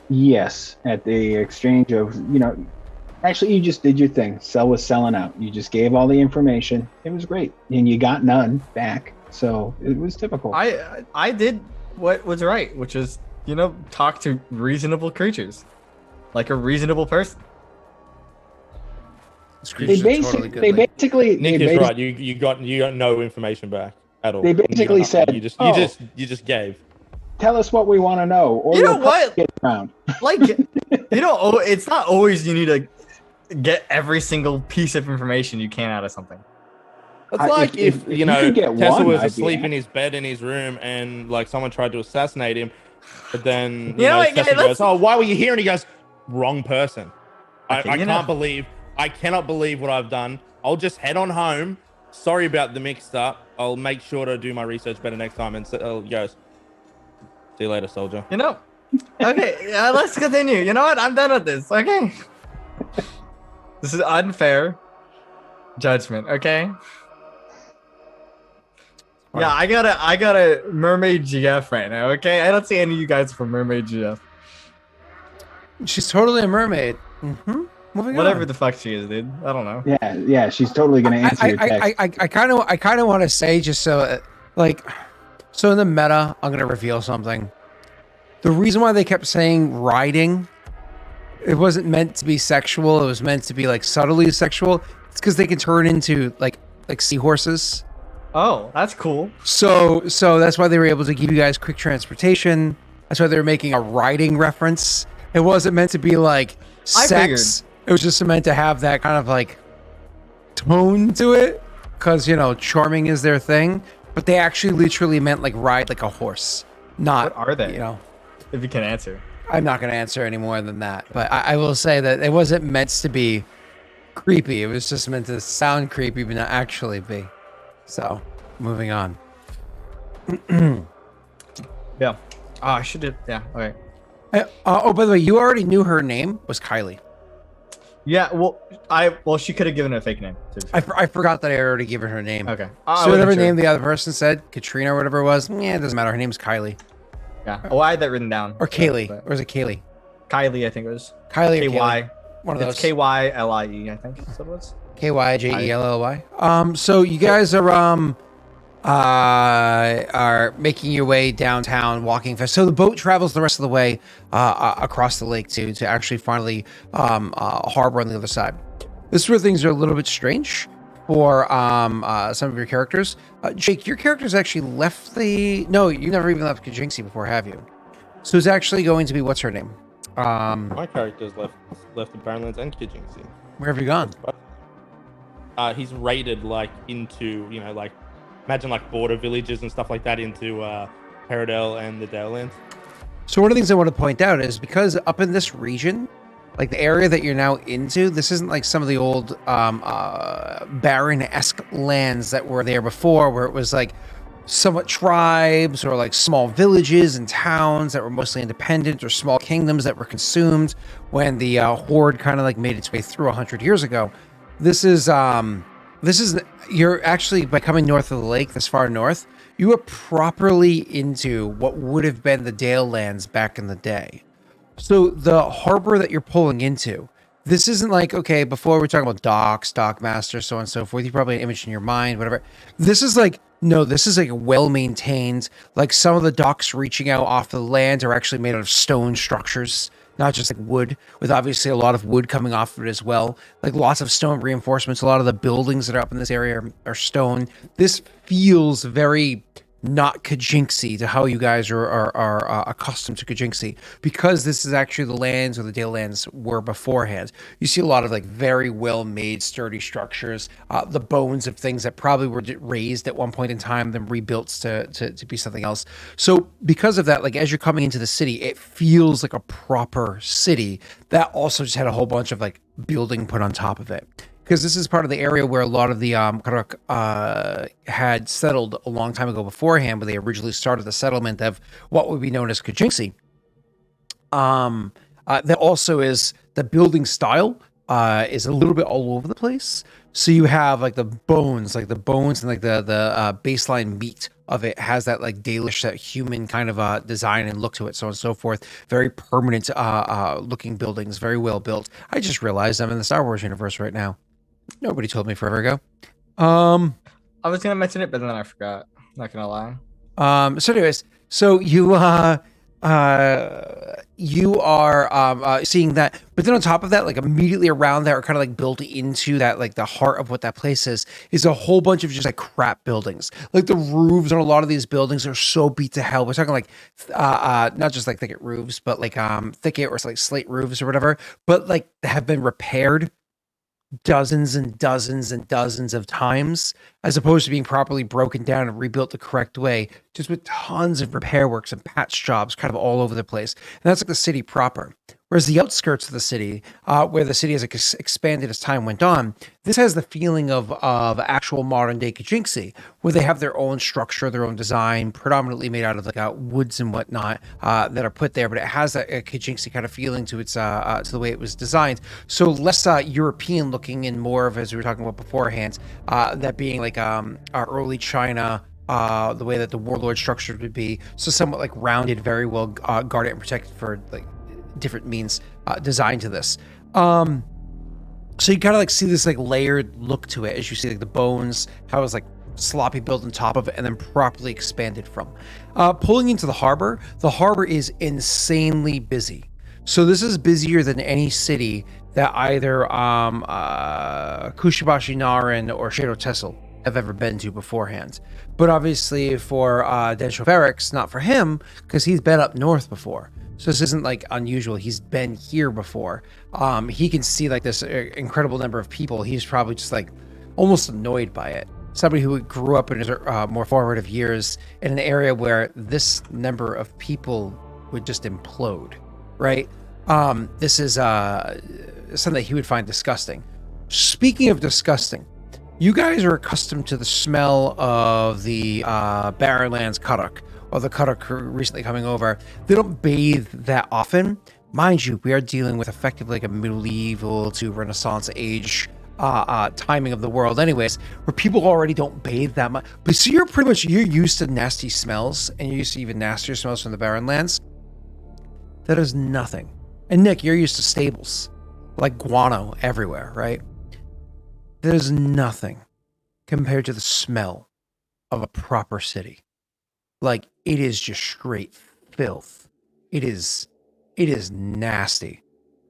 Yes, at the exchange of, actually, you just did your thing. Cell was selling out. You just gave all the information. It was great. And you got none back. So it was typical. I did what was right, which is, talk to reasonable creatures. Like a reasonable person. This They, creature's a totally good lady. basically, Nick they is basi- right. You got no information back at all. They You got basically nothing. said, you just "Oh." you just gave. tell us what we want to know. Or You know we'll what? Get around. Like, it's not always you need to get every single piece of information you can out of something. It's I- like if if you could get Tesla one, was I'd be asleep happy. in his bed in his room and like someone tried to assassinate him, but then You know what, Tesla yeah, goes, "Oh, why were you here?" And he goes, "Wrong person. Okay, I cannot believe what I've done. I'll just head on home. Sorry about the mixed up. I'll make sure to do my research better next time." And so he goes, "See you later, soldier." Okay, let's continue. You know what? I'm done with this. Okay. This is unfair judgment. Okay. Fine. Yeah, I got a mermaid GF right now. Okay, I don't see any of you guys from mermaid GF. She's totally a mermaid. Mm-hmm. Moving Whatever on. the fuck she is, dude. I don't know. Yeah, she's totally going to answer your text. I kind of want to say just so so in the meta, I'm gonna reveal something. The reason why they kept saying riding, it wasn't meant to be sexual. It was meant to be like subtly sexual. It's because they can turn into like seahorses. Oh, that's cool. So that's why they were able to give you guys quick transportation. That's why they were making a riding reference. It wasn't meant to be like I sex. It was just meant to have that kind of like tone to it, because charming is their thing. But they actually literally meant like ride like a horse. Not What are they? If you can answer. I'm not going to answer any more than that. But I will say that it wasn't meant to be creepy. It was just meant to sound creepy, but not actually be. So, moving on. Yeah. Oh, I should have. Yeah. Okay. By the way, you already knew her name was Kylie. Yeah. Well, she could have given a fake name. I forgot that I already given her name. Okay. So whatever name the other person said, Katrina or whatever it was, it doesn't matter. Her name's Kylie. Yeah. Oh, I had that written down. Or Kaylee. But- Or is it Kaylee? Kylie, I think it was. Kylie or KY. Kaylee? One of those. It's KYLIE, I think that's what it was. KYJELLY. So you guys are making your way downtown, walking fast. So the boat travels the rest of the way across the lake to actually finally harbor on the other side. This is where things are a little bit strange for some of your characters. Jake, your character's actually left no, you never even left Kajinxie before, have you? So it's actually going to be, what's her name? My character's left the Barrenlands and Kijinxie. Where have you gone? He's raided into imagine border villages and stuff like that into Paradel and the Daellands. So one of the things I want to point out is because up in this region, like the area that you're now into, this isn't like some of the old barren-esque lands that were there before, where it was like somewhat tribes or like small villages and towns that were mostly independent, or small kingdoms that were consumed when the horde kind of like made its way through 100 years ago. This is you're actually, by coming north of the lake, this far north, You are properly into what would have been the Dale lands back in the day. So the harbor that you're pulling into, this isn't like, okay, before we're talking about docks, dockmaster, so on and so forth. You probably have an image in your mind, whatever. This is like, no, this is like well maintained. Like some of the docks reaching out off the land are actually made out of stone structures, not just like wood, with obviously a lot of wood coming off of it as well. Like lots of stone reinforcements. A lot of the buildings that are up in this area are stone. This feels very not Kajinxi to how you guys are accustomed to Kajinxi, because this is actually the lands where the Dale lands were beforehand. You see a lot of like very well made sturdy structures, the bones of things that probably were raised at one point in time, then rebuilt to be something else. So because of that, like as you're coming into the city, it feels like a proper city that also just had a whole bunch of like building put on top of it. Because this is part of the area where a lot of the Karok had settled a long time ago beforehand, when they originally started the settlement of what would be known as Kajinxi. That also is the building style is a little bit all over the place. So you have like the bones and like the baseline meat of it has that like Daelish, that human kind of design and look to it, so on and so forth. Very permanent looking buildings, very well built. I just realized I'm in the Star Wars universe right now. Nobody told me forever ago. I was gonna mention it, but then I forgot. Not gonna lie. So anyways, so you are seeing that, but then on top of that, like immediately around that, or kind of like built into that, like the heart of what that place is a whole bunch of just like crap buildings. Like the roofs on a lot of these buildings are so beat to hell. We're talking like not just like thicket roofs, but like thicket or like slate roofs or whatever, but like have been repaired dozens and dozens and dozens of times, as opposed to being properly broken down and rebuilt the correct way, just with tons of repair works and patch jobs kind of all over the place. And that's like the city proper. Whereas the outskirts of the city, where the city has expanded as time went on, this has the feeling of actual modern day Kajinxi, where they have their own structure, their own design, predominantly made out of like woods and whatnot that are put there. But it has that Kajinxi kind of feeling to its to the way it was designed. So less European looking and more of, as we were talking about beforehand, that being like our early China. The way that the warlord structure would be, so somewhat like rounded, very well guarded and protected for like different means designed to this. So you kind of like see this like layered look to it as you see like the bones, how it's like sloppy built on top of it and then properly expanded from. Pulling into the harbor is insanely busy. So this is busier than any city that either Kushibashi Narin or Shadow Tessel have ever been to beforehand. But obviously for Densho Ferrex, not for him, because he's been up north before. So this isn't like unusual. He's been here before. He can see like this incredible number of people. He's probably just like almost annoyed by it. Somebody who grew up in his more formative years in an area where this number of people would just implode, right? This is something that he would find disgusting. Speaking of disgusting, you guys are accustomed to the smell of the Barrenlands Karok, or the Karok recently coming over. They don't bathe that often. Mind you, we are dealing with effectively like a medieval to Renaissance age timing of the world anyways, where people already don't bathe that much. But so you're used to nasty smells, and you're used to even nastier smells from the Barrenlands. That is nothing. And Nick, you're used to stables, like guano everywhere, right? There's nothing compared to the smell of a proper city. Like, it is just straight filth. It is nasty.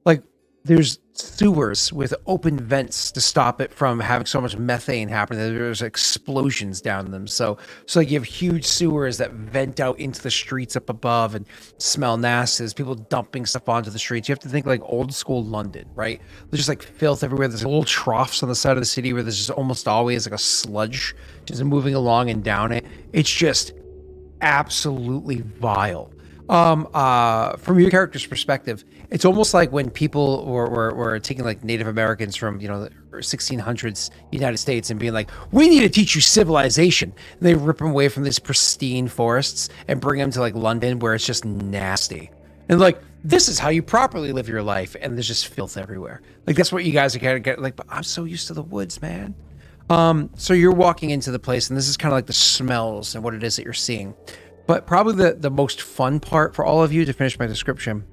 Like, there's sewers with open vents to stop it from having so much methane happening that there's explosions down them. So like you have huge sewers that vent out into the streets up above and smell nasty. There's people dumping stuff onto the streets. You have to think like old school London, right? There's just like filth everywhere. There's little troughs on the side of the city where there's just almost always like a sludge just moving along and down it. It's just absolutely vile. From your character's perspective, it's almost like when people were taking like Native Americans from, the 1600s United States and being like, we need to teach you civilization. And they rip them away from these pristine forests and bring them to like London, where it's just nasty. And like, this is how you properly live your life. And there's just filth everywhere. Like, that's what you guys are kind of get like, but I'm so used to the woods, man. So you're walking into the place, and this is kind of like the smells and what it is that you're seeing. But probably the most fun part for all of you, to finish my description,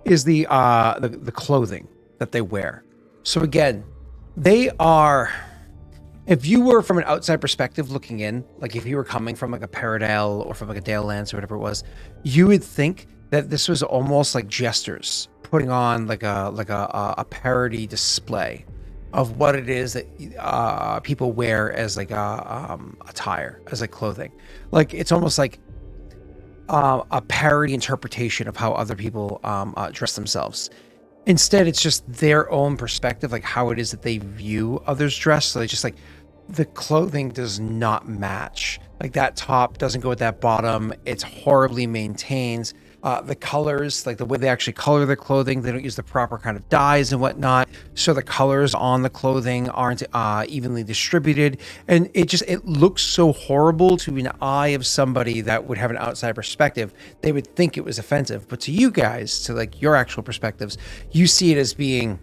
is the clothing that they wear. So again, they are, if you were from an outside perspective looking in, like if you were coming from like a Paradale or from like a Dale Lance or whatever it was, you would think that this was almost like jesters putting on like a parody display of what it is that people wear as like attire, as like clothing. Like it's almost like a parody interpretation of how other people dress themselves. Instead, it's just their own perspective, like how it is that they view others dress. So they just like, the clothing does not match. Like that top doesn't go with that bottom. It's horribly maintained. The colors, like the way they actually color their clothing, they don't use the proper kind of dyes and whatnot. So the colors on the clothing aren't evenly distributed. And it looks so horrible to an eye of somebody that would have an outside perspective. They would think it was offensive. But to you guys, to like your actual perspectives, you see it as being,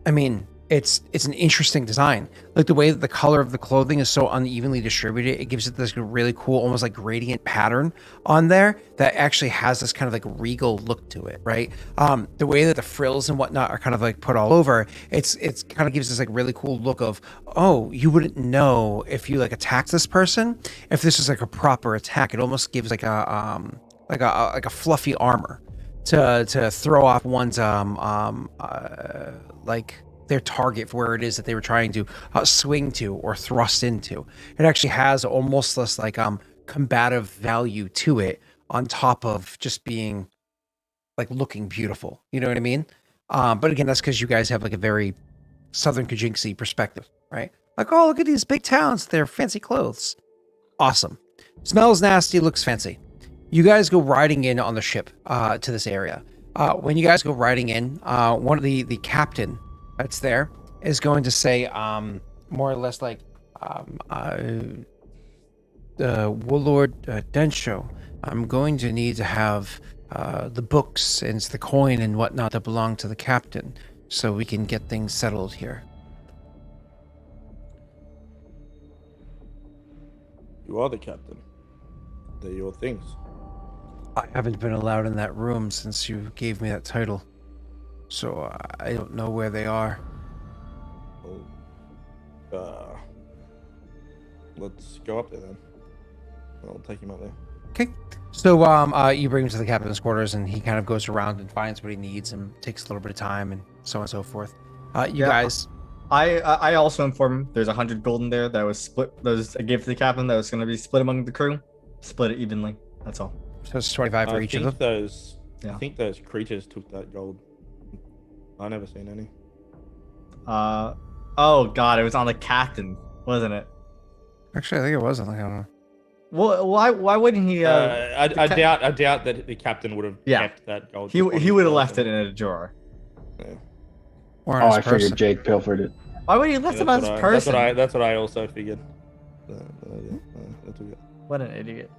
I mean, it's an interesting design. Like the way that the color of the clothing is so unevenly distributed, it gives it this really cool, almost like gradient pattern on there that actually has this kind of like regal look to it, right? The way that the frills and whatnot are kind of like put all over, it's kind of gives this like really cool look of, oh, you wouldn't know if you like attacked this person if this is like a proper attack. It almost gives like a fluffy armor to throw off one's like their target for where it is that they were trying to swing to or thrust into. It actually has almost this like combative value to it on top of just being like looking beautiful. You know what I mean? But again, that's because you guys have like a very Southern Kajinksi perspective, right? Like, oh, look at these big towns, their fancy clothes. Awesome. Smells nasty, looks fancy. You guys go riding in on the ship to this area. When you guys go riding in, one of the captain that's there is going to say more or less like Warlord Densho, I'm going to need to have the books and the coin and whatnot that belong to the captain so we can get things settled here. You are the captain. They're your things. I haven't been allowed in that room since you gave me that title. So I don't know where they are. Oh. Let's go up there then. I'll take him up there. Okay. So you bring him to the captain's quarters, and he kind of goes around and finds what he needs, and takes a little bit of time, and so on and so forth. You guys. I also inform him there's 100 gold in there that was split. That was I gave to the captain that was going to be split among the crew. Split it evenly. That's all. So it's 25 for each of them. I think those creatures took that gold. I never seen any. Oh god, it was on the captain, wasn't it? Actually, I think it was. I don't know. Well, why wouldn't he? I doubt that the captain would have kept that gold. He would have left it in a drawer. Yeah. Or I figured Jake pilfered it. Why would he left it on his person? That's what I also figured. That's okay. What an idiot.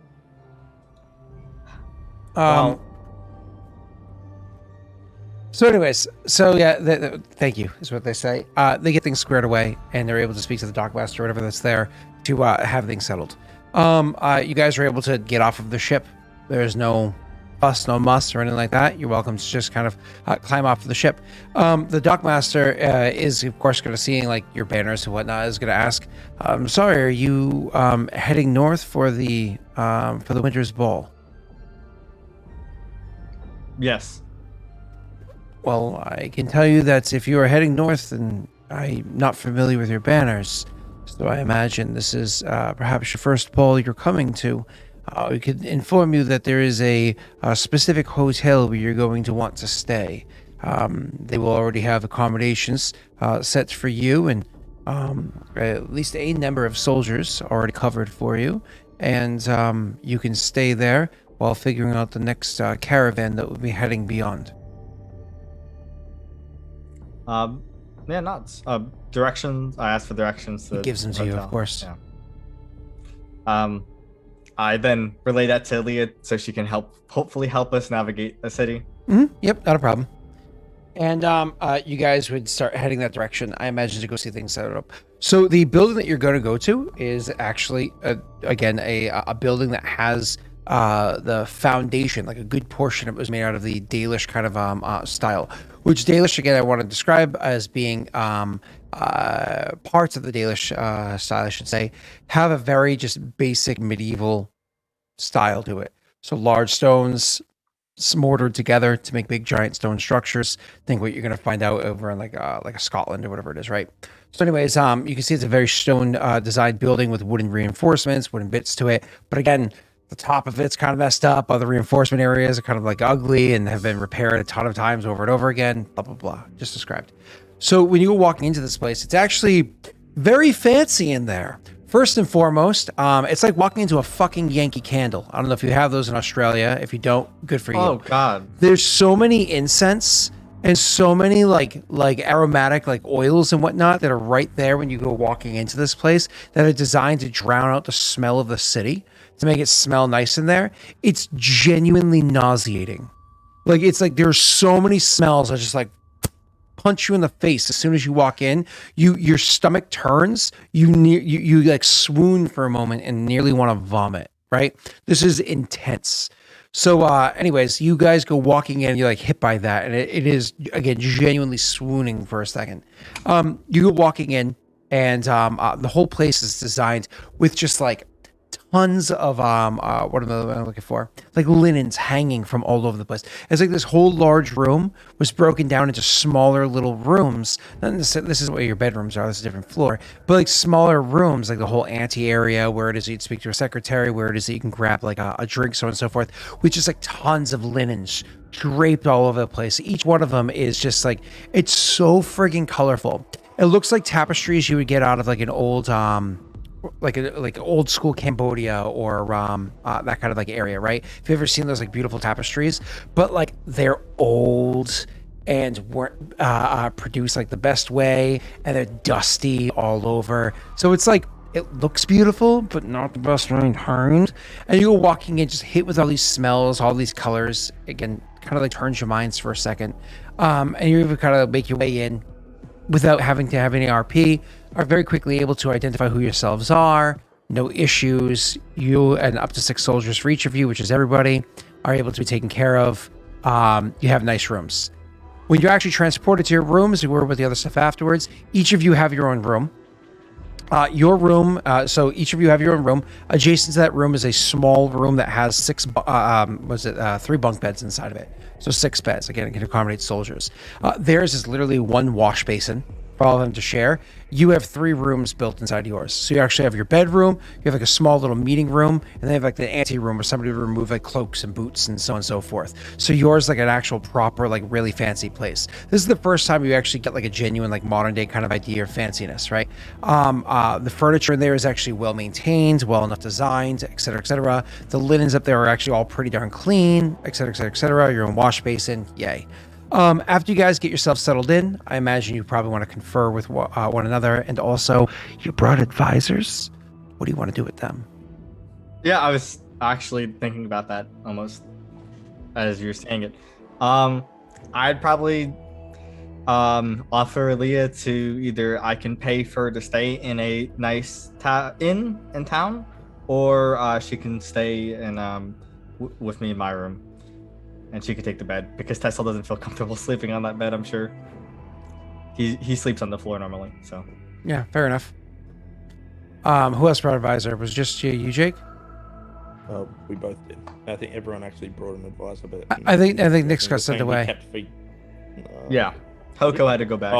So anyways, thank you is what they say. They get things squared away, and they're able to speak to the dockmaster or whatever that's there to have things settled. You guys are able to get off of the ship. There's no fuss, no muss, or anything like that. You're welcome to just kind of climb off of the ship. The dockmaster is, of course, going to see like your banners and whatnot. Is going to ask, "I'm sorry, are you heading north for the winter's ball?" Yes. Well, I can tell you that if you are heading north, and I'm not familiar with your banners, so I imagine this is perhaps your first ball you're coming to. We could inform you that there is a specific hotel where you're going to want to stay. They will already have accommodations set for you, and at least a number of soldiers already covered for you, and you can stay there while figuring out the next caravan that will be heading beyond. Yeah, nuts. Directions. I asked for directions. He gives them to you, of course. Yeah. I then relay that to Leah so she can hopefully help us navigate the city. Mm-hmm. Yep, not a problem. And you guys would start heading that direction, I imagine, to go see things set up. So the building that you're going to go to is actually, again, a building that has the foundation, like a good portion of it was made out of the Daelish kind of style, which Daelish, again, I want to describe as being parts of the Daelish style, I should say, have a very just basic medieval style to it. So large stones, mortared together to make big giant stone structures. Think what you're going to find out over in like a Scotland or whatever it is, right? So anyways, you can see it's a very stone designed building with wooden reinforcements, wooden bits to it. But again, the top of it's kind of messed up. Other reinforcement areas are kind of like ugly and have been repaired a ton of times over and over again, blah, blah, blah, just described. So when you go walking into this place, it's actually very fancy in there. First and foremost, it's like walking into a fucking Yankee Candle. I don't know if you have those in Australia. If you don't, good for you. Oh God. There's so many incense and so many like aromatic like oils and whatnot that are right there when you go walking into this place that are designed to drown out the smell of the city, to make it smell nice in there. It's genuinely nauseating. Like it's like there's so many smells that just like punch you in the face as soon as you walk in. Your stomach turns. You like swoon for a moment and nearly want to vomit. Right? This is intense. So, anyways, you guys go walking in, you're like hit by that, and it is again genuinely swooning for a second. You go walking in, and the whole place is designed with just like tons of what am I looking for? Like linens hanging from all over the place. It's like this whole large room was broken down into smaller little rooms. This is where your bedrooms are. This is a different floor, but like smaller rooms, like the whole ante area where it is you'd speak to a secretary, where it is that you can grab like a drink, so on and so forth, with just like tons of linens draped all over the place. Each one of them is just like, it's so friggin' colorful. It looks like tapestries you would get out of like an old like old school Cambodia or that kind of like area, right? If you've ever seen those like beautiful tapestries, but like they're old and weren't produced like the best way, and they're dusty all over. So it's like it looks beautiful, but not the best kind. And you go walking in, just hit with all these smells, all these colors. Again, kind of like turns your minds for a second, and you even kind of make your way in without having to have any RP. Are very quickly able to identify who yourselves are. No issues. You and up to 6 soldiers for each of you, which is everybody, are able to be taken care of. You have nice rooms. When you're actually transported to your rooms, you work with the other stuff afterwards. Each of you have your own room. Your room, so each of you have your own room. Adjacent to that room is a small room that has 3 bunk beds inside of it. So 6 beds. Again, it can accommodate soldiers. Theirs is literally 1 wash basin for all of them to share. You have 3 rooms built inside yours. So you actually have your bedroom, you have like a small little meeting room, and then you have like the ante room where somebody would remove like cloaks and boots and so on and so forth. So yours like an actual proper, like really fancy place. This is the first time you actually get like a genuine, like modern day kind of idea of fanciness, right? The furniture in there is actually well maintained, well enough designed, et cetera, et cetera. The linens up there are actually all pretty darn clean, et cetera, et cetera, et cetera. Your own wash basin, yay. After you guys get yourself settled in, I imagine you probably want to confer with one another, and also you brought advisors. What do you want to do with them? Yeah, I was actually thinking about that almost as you're saying it. I'd probably offer Leah to either I can pay for her to stay in a nice inn in town, or she can stay in with me in my room. And she could take the bed, because Tessel doesn't feel comfortable sleeping on that bed, I'm sure. He sleeps on the floor normally, so. Yeah, fair enough. Who else brought advisor? Was just you, Jake? We both did. I think everyone actually brought an advisor, but I think Nick's got sent away. Kept feet. Yeah, Hoko had to go back.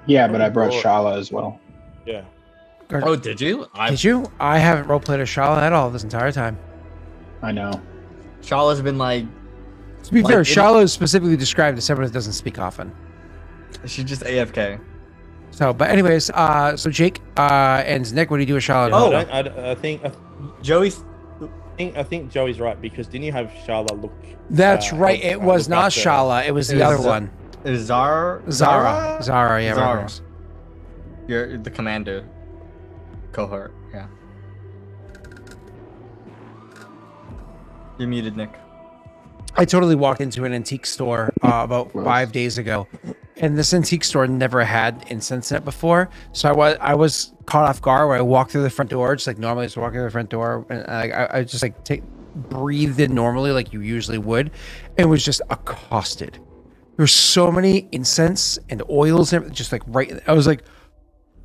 Yeah, but I brought Shala as well. Yeah. Oh, did you? Did you? I haven't roleplayed a Shala at all this entire time. I know. Shala's been like... To be fair, Shala is specifically described as someone that doesn't speak often. She's just AFK. So, but anyways, so Jake and Nick, what do you do with Shala? I think Joey's... I think Joey's right, because didn't you have Shala look? That's right. It was not Shala. It was the other one. Is Zara? Zara. Yeah. Zara. You're the commander cohort. Yeah. You're muted, Nick. I totally walked into an antique store about 5 days ago, and this antique store never had incense in it before. So I was caught off guard when I walked through the front door, just like normally, just walking through the front door, and I just like breathed in normally like you usually would, and was just accosted. There's so many incense and oils, and just like right. I was like,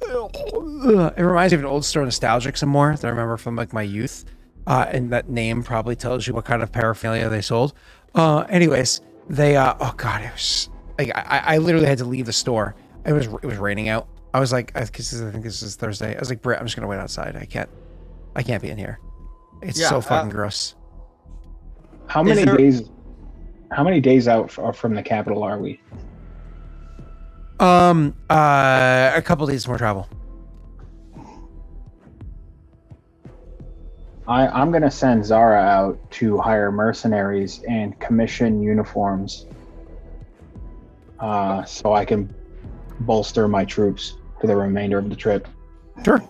ugh. It reminds me of an old store, Nostalgic, some more that I remember from like my youth. And that name probably tells you what kind of paraphernalia they sold. Anyways, they oh god, it was like I literally had to leave the store. It was raining out. I was like, I think this is Thursday. I was like, Britt, I'm just gonna wait outside. I can't be in here. It's so fucking gross. How many days out from the capital are we? A couple days more travel. I'm gonna send Zara out to hire mercenaries and commission uniforms, so I can bolster my troops for the remainder of the trip. Sure.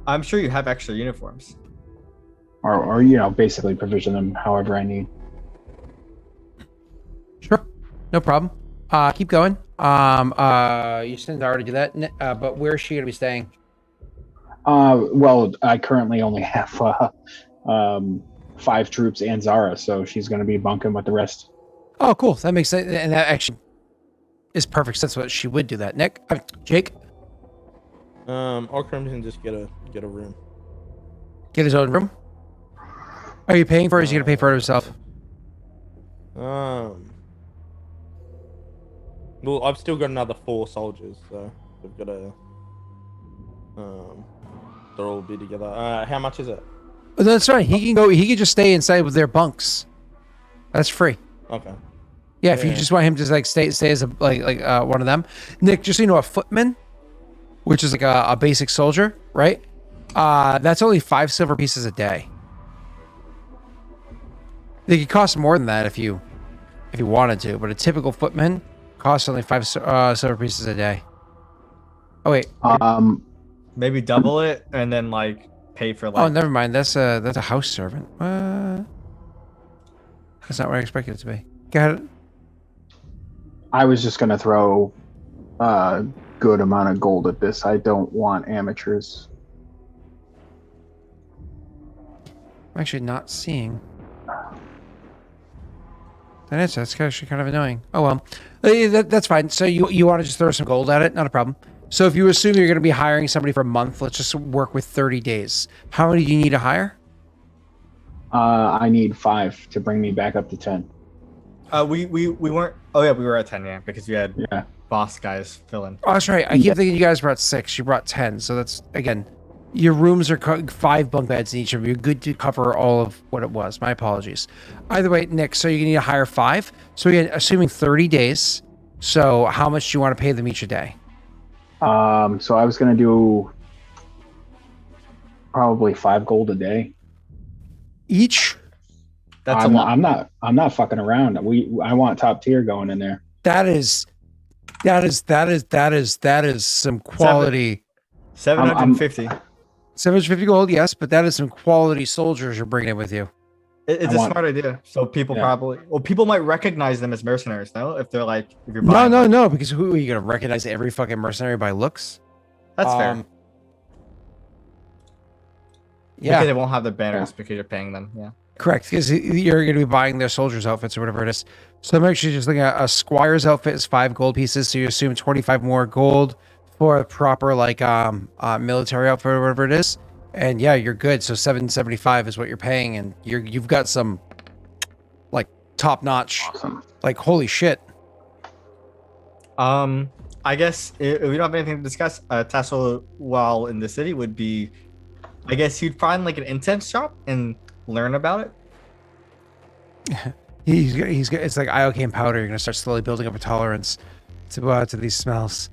I'm sure you have extra uniforms. Or you know, basically provision them however I need. Sure. No problem. Keep going. You sent Zara to do that, but where is she gonna be staying? Well, I currently only have 5 troops and Zara, so she's going to be bunking with the rest. Oh, cool. That makes sense, and that actually is perfect sense. What she would do that. Nick, Jake, Aurorum can just get a room. get his own room. Are you paying for it? Or is he gonna pay for it himself? Well, I've still got another 4 soldiers, so we've got to they'll all be together. How much is it? Oh, that's right. He can go. He can just stay inside with their bunks. That's free. Okay. Yeah, if you just want him to like stay as a like one of them. Nick, just so you know, a footman, which is like a basic soldier, right? That's only 5 silver pieces a day. They could cost more than that if you wanted to, but a typical footman costs only 5 silver pieces a day. Oh wait. Maybe double it and then like pay for like. Oh, never mind. That's a house servant. That's not what I expected it to be. Go ahead. I was just going to throw a good amount of gold at this. I don't want amateurs. I'm actually not seeing. That's actually kind of annoying. Oh well, that's fine. So you want to just throw some gold at it? Not a problem. So if you assume you're going to be hiring somebody for a month, let's just work with 30 days. How many do you need to hire? I need 5 to bring me back up to 10. We weren't. Oh yeah, we were at 10, yeah, because you had boss guys fill in. Oh, that's right. I keep thinking you guys brought 6. You brought 10. So that's, again, your rooms are 5 bunk beds in each of you. You're good to cover all of what it was. My apologies. Either way, Nick, so you need to hire 5. So again, assuming 30 days. So how much do you want to pay them each a day? So I was going to do probably 5 gold a day. Each? That's a lot. I'm not fucking around. I want top tier going in there. That is some quality. 750. 750 gold, yes, but that is some quality soldiers you're bringing in with you. It's a smart idea. So people people might recognize them as mercenaries, no? If they're like, if you're buying no, because who are you gonna recognize every fucking mercenary by looks? That's fair. Yeah, because they won't have the banners because you're paying them. Yeah, correct. Because you're gonna be buying their soldiers' outfits or whatever it is. So I'm actually just looking at a squire's outfit is 5 gold pieces. So you assume 25 more gold for a proper like military outfit or whatever it is. And yeah, you're good. So 775 is what you're paying, and you've got some like top notch. Awesome. Like holy shit. I guess if we don't have anything to discuss, Tassel while in the city would be, I guess you'd find like an incense shop and learn about it. It's like iocane powder. You're gonna start slowly building up a tolerance to these smells.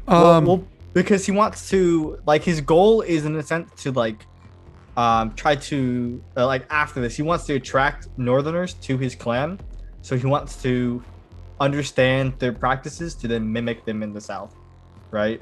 Well, because he wants to, like, his goal is in a sense to like try to like after this he wants to attract northerners to his clan, so he wants to understand their practices to then mimic them in the south, right?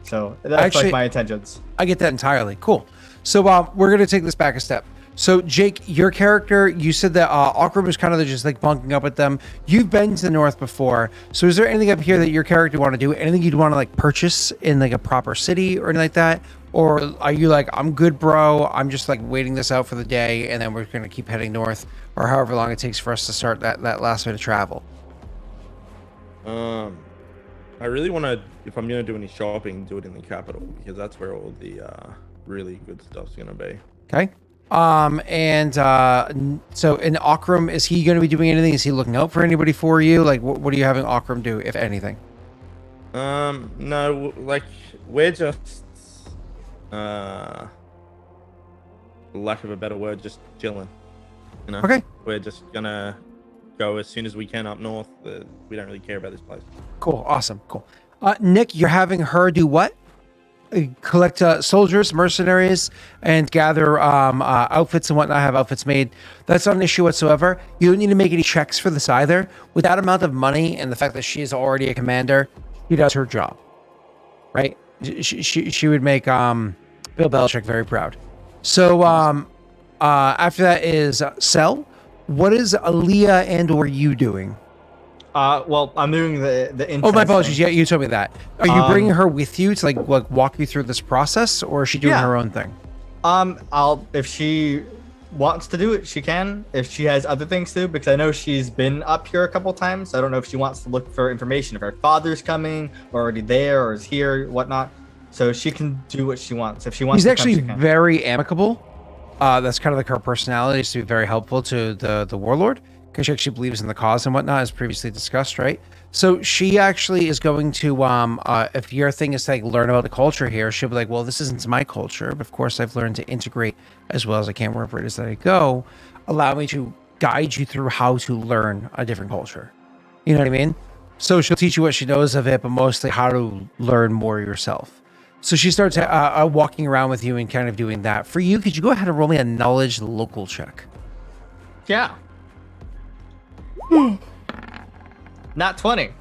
So that's actually like my intentions. I get that entirely. Cool. So we're gonna take this back a step. So Jake, your character, you said that Aurorum was kind of just like bunking up with them. You've been to the north before. So is there anything up here that your character want to do? Anything you'd want to like purchase in like a proper city or anything like that? Or are you like, I'm good, bro. I'm just like waiting this out for the day and then we're going to keep heading north or however long it takes for us to start that last bit of travel? I really want to, if I'm going to do any shopping, do it in the capital because that's where all the really good stuff's going to be. Okay. So in Aurorum, is he going to be doing anything? Is he looking out for anybody for you? Like, what are you having Aurorum do, if anything? No, like, we're just, lack of a better word, just chilling. You know? Okay. We're just gonna go as soon as we can up north. We don't really care about this place. Cool. Awesome. Cool. Nick, you're having her do what? Collect soldiers, mercenaries, and gather outfits and whatnot, have outfits made. That's not an issue whatsoever. You don't need to make any checks for this either. With that amount of money and the fact that she is already a commander, she does her job. Right? She would make Bill Belichick very proud. So after that is Sel. What is Aaliyah and or you doing? Well, I'm doing the Oh, my incense apologies. thing. Yeah, you told me that. Are you bringing her with you to like walk you through this process, or is she doing Yeah. her own thing? If she wants to do it, she can. If she has other things to do, because I know she's been up here a couple times. I don't know if she wants to look for information if her father's coming, or already there, or is here, whatnot. So she can do what she wants. If she wants, He's to actually come, she can. very amicable. That's kind of like her personality, is to be very helpful to the warlord, because she actually believes in the cause and whatnot, as previously discussed, right? So she actually is going to, if your thing is to like learn about the culture here, she'll be like, well, this isn't my culture, but of course I've learned to integrate as well as I can wherever it is that I go. Allow me to guide you through how to learn a different culture. You know what I mean? So she'll teach you what she knows of it, but mostly how to learn more yourself. So she starts walking around with you and kind of doing that. For you, could you go ahead and roll me a knowledge local check? Yeah. Not 20.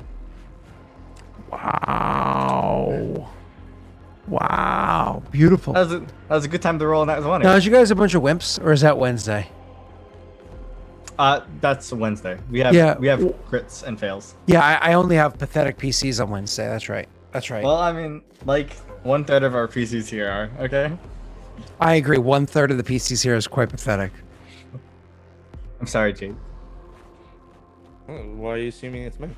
Wow. Beautiful. That was a good time to roll that 20. Now, is you guys a bunch of wimps, or is that Wednesday? That's Wednesday. We have crits and fails. Yeah, I only have pathetic PCs on Wednesday. That's right. That's right. Well, I mean, like 1/3 of our PCs here are okay. I agree. 1/3 of the PCs here is quite pathetic. I'm sorry, Jake. Why are you assuming it's me?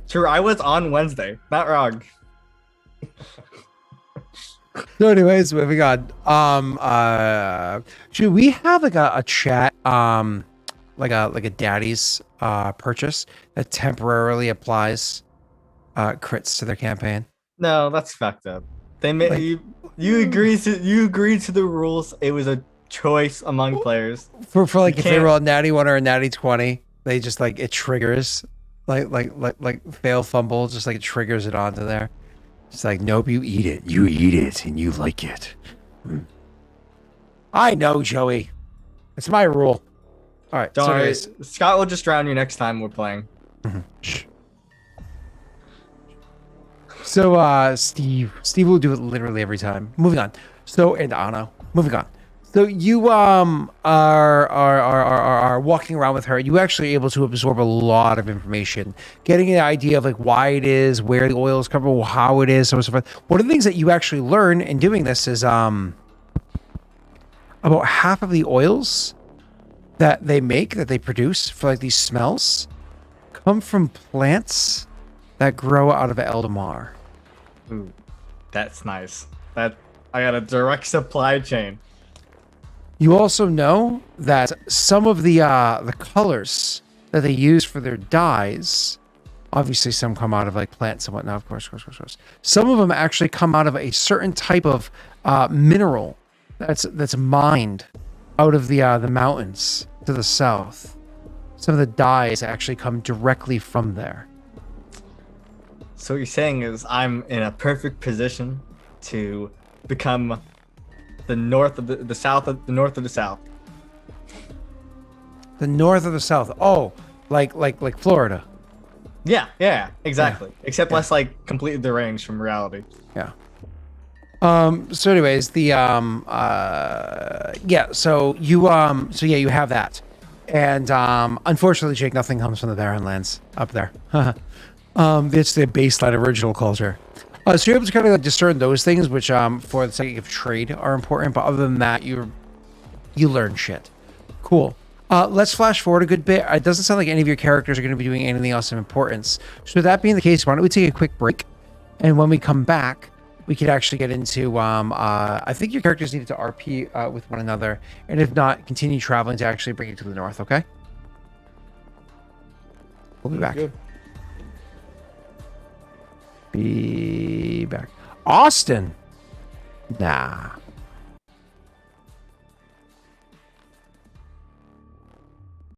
Sure, I was on Wednesday. Not wrong. So anyways, moving on. Should we have like a chat, like a daddy's purchase that temporarily applies crits to their campaign? No, that's fucked up. They made you agreed to the rules. It was a choice among players. For like You if they can't- roll a natty 1 or a natty 20, they just like it triggers like fail fumble, just like it triggers it onto there. It's like, nope, you eat it and you like it. I know, Joey. It's my rule. All right. Don't So worry, anyways, Scott will just drown you next time we're playing. shh. So Steve will do it literally every time. Moving on. So and Anno. Moving on. So you are walking around with her. You actually able to absorb a lot of information, getting an idea of like why it is, where the oil is coming, how it is, so on and so forth. One of the things that you actually learn in doing this is about half of the oils that they make, that they produce for like these smells, come from plants that grow out of Eldamar. Ooh, that's nice. That I got a direct supply chain. You also know that some of the colors that they use for their dyes, obviously some come out of like plants and whatnot, of course. Some of them actually come out of a certain type of mineral that's mined out of the mountains to the south. Some of the dyes actually come directly from there. So what you're saying is I'm in a perfect position to become the north of the south of the north of the south. The north of the south. Oh, like Florida. Yeah, exactly. Except less like completely deranged from reality. Yeah. So anyways, the yeah, so you you have that. And unfortunately, Jake, nothing comes from the barren lands up there. It's the baseline original culture. So you're able to kind of like discern those things, which for the sake of trade are important, but other than that, you learn shit. Cool. Let's flash forward a good bit. It doesn't sound like any of your characters are going to be doing anything else of importance. So with that being the case, why don't we take a quick break? And when we come back, we could actually get into, I think your characters needed to RP with one another. And if not, continue traveling to actually bring you to the north, okay? We'll be back. Good. Be back. Austin! Nah.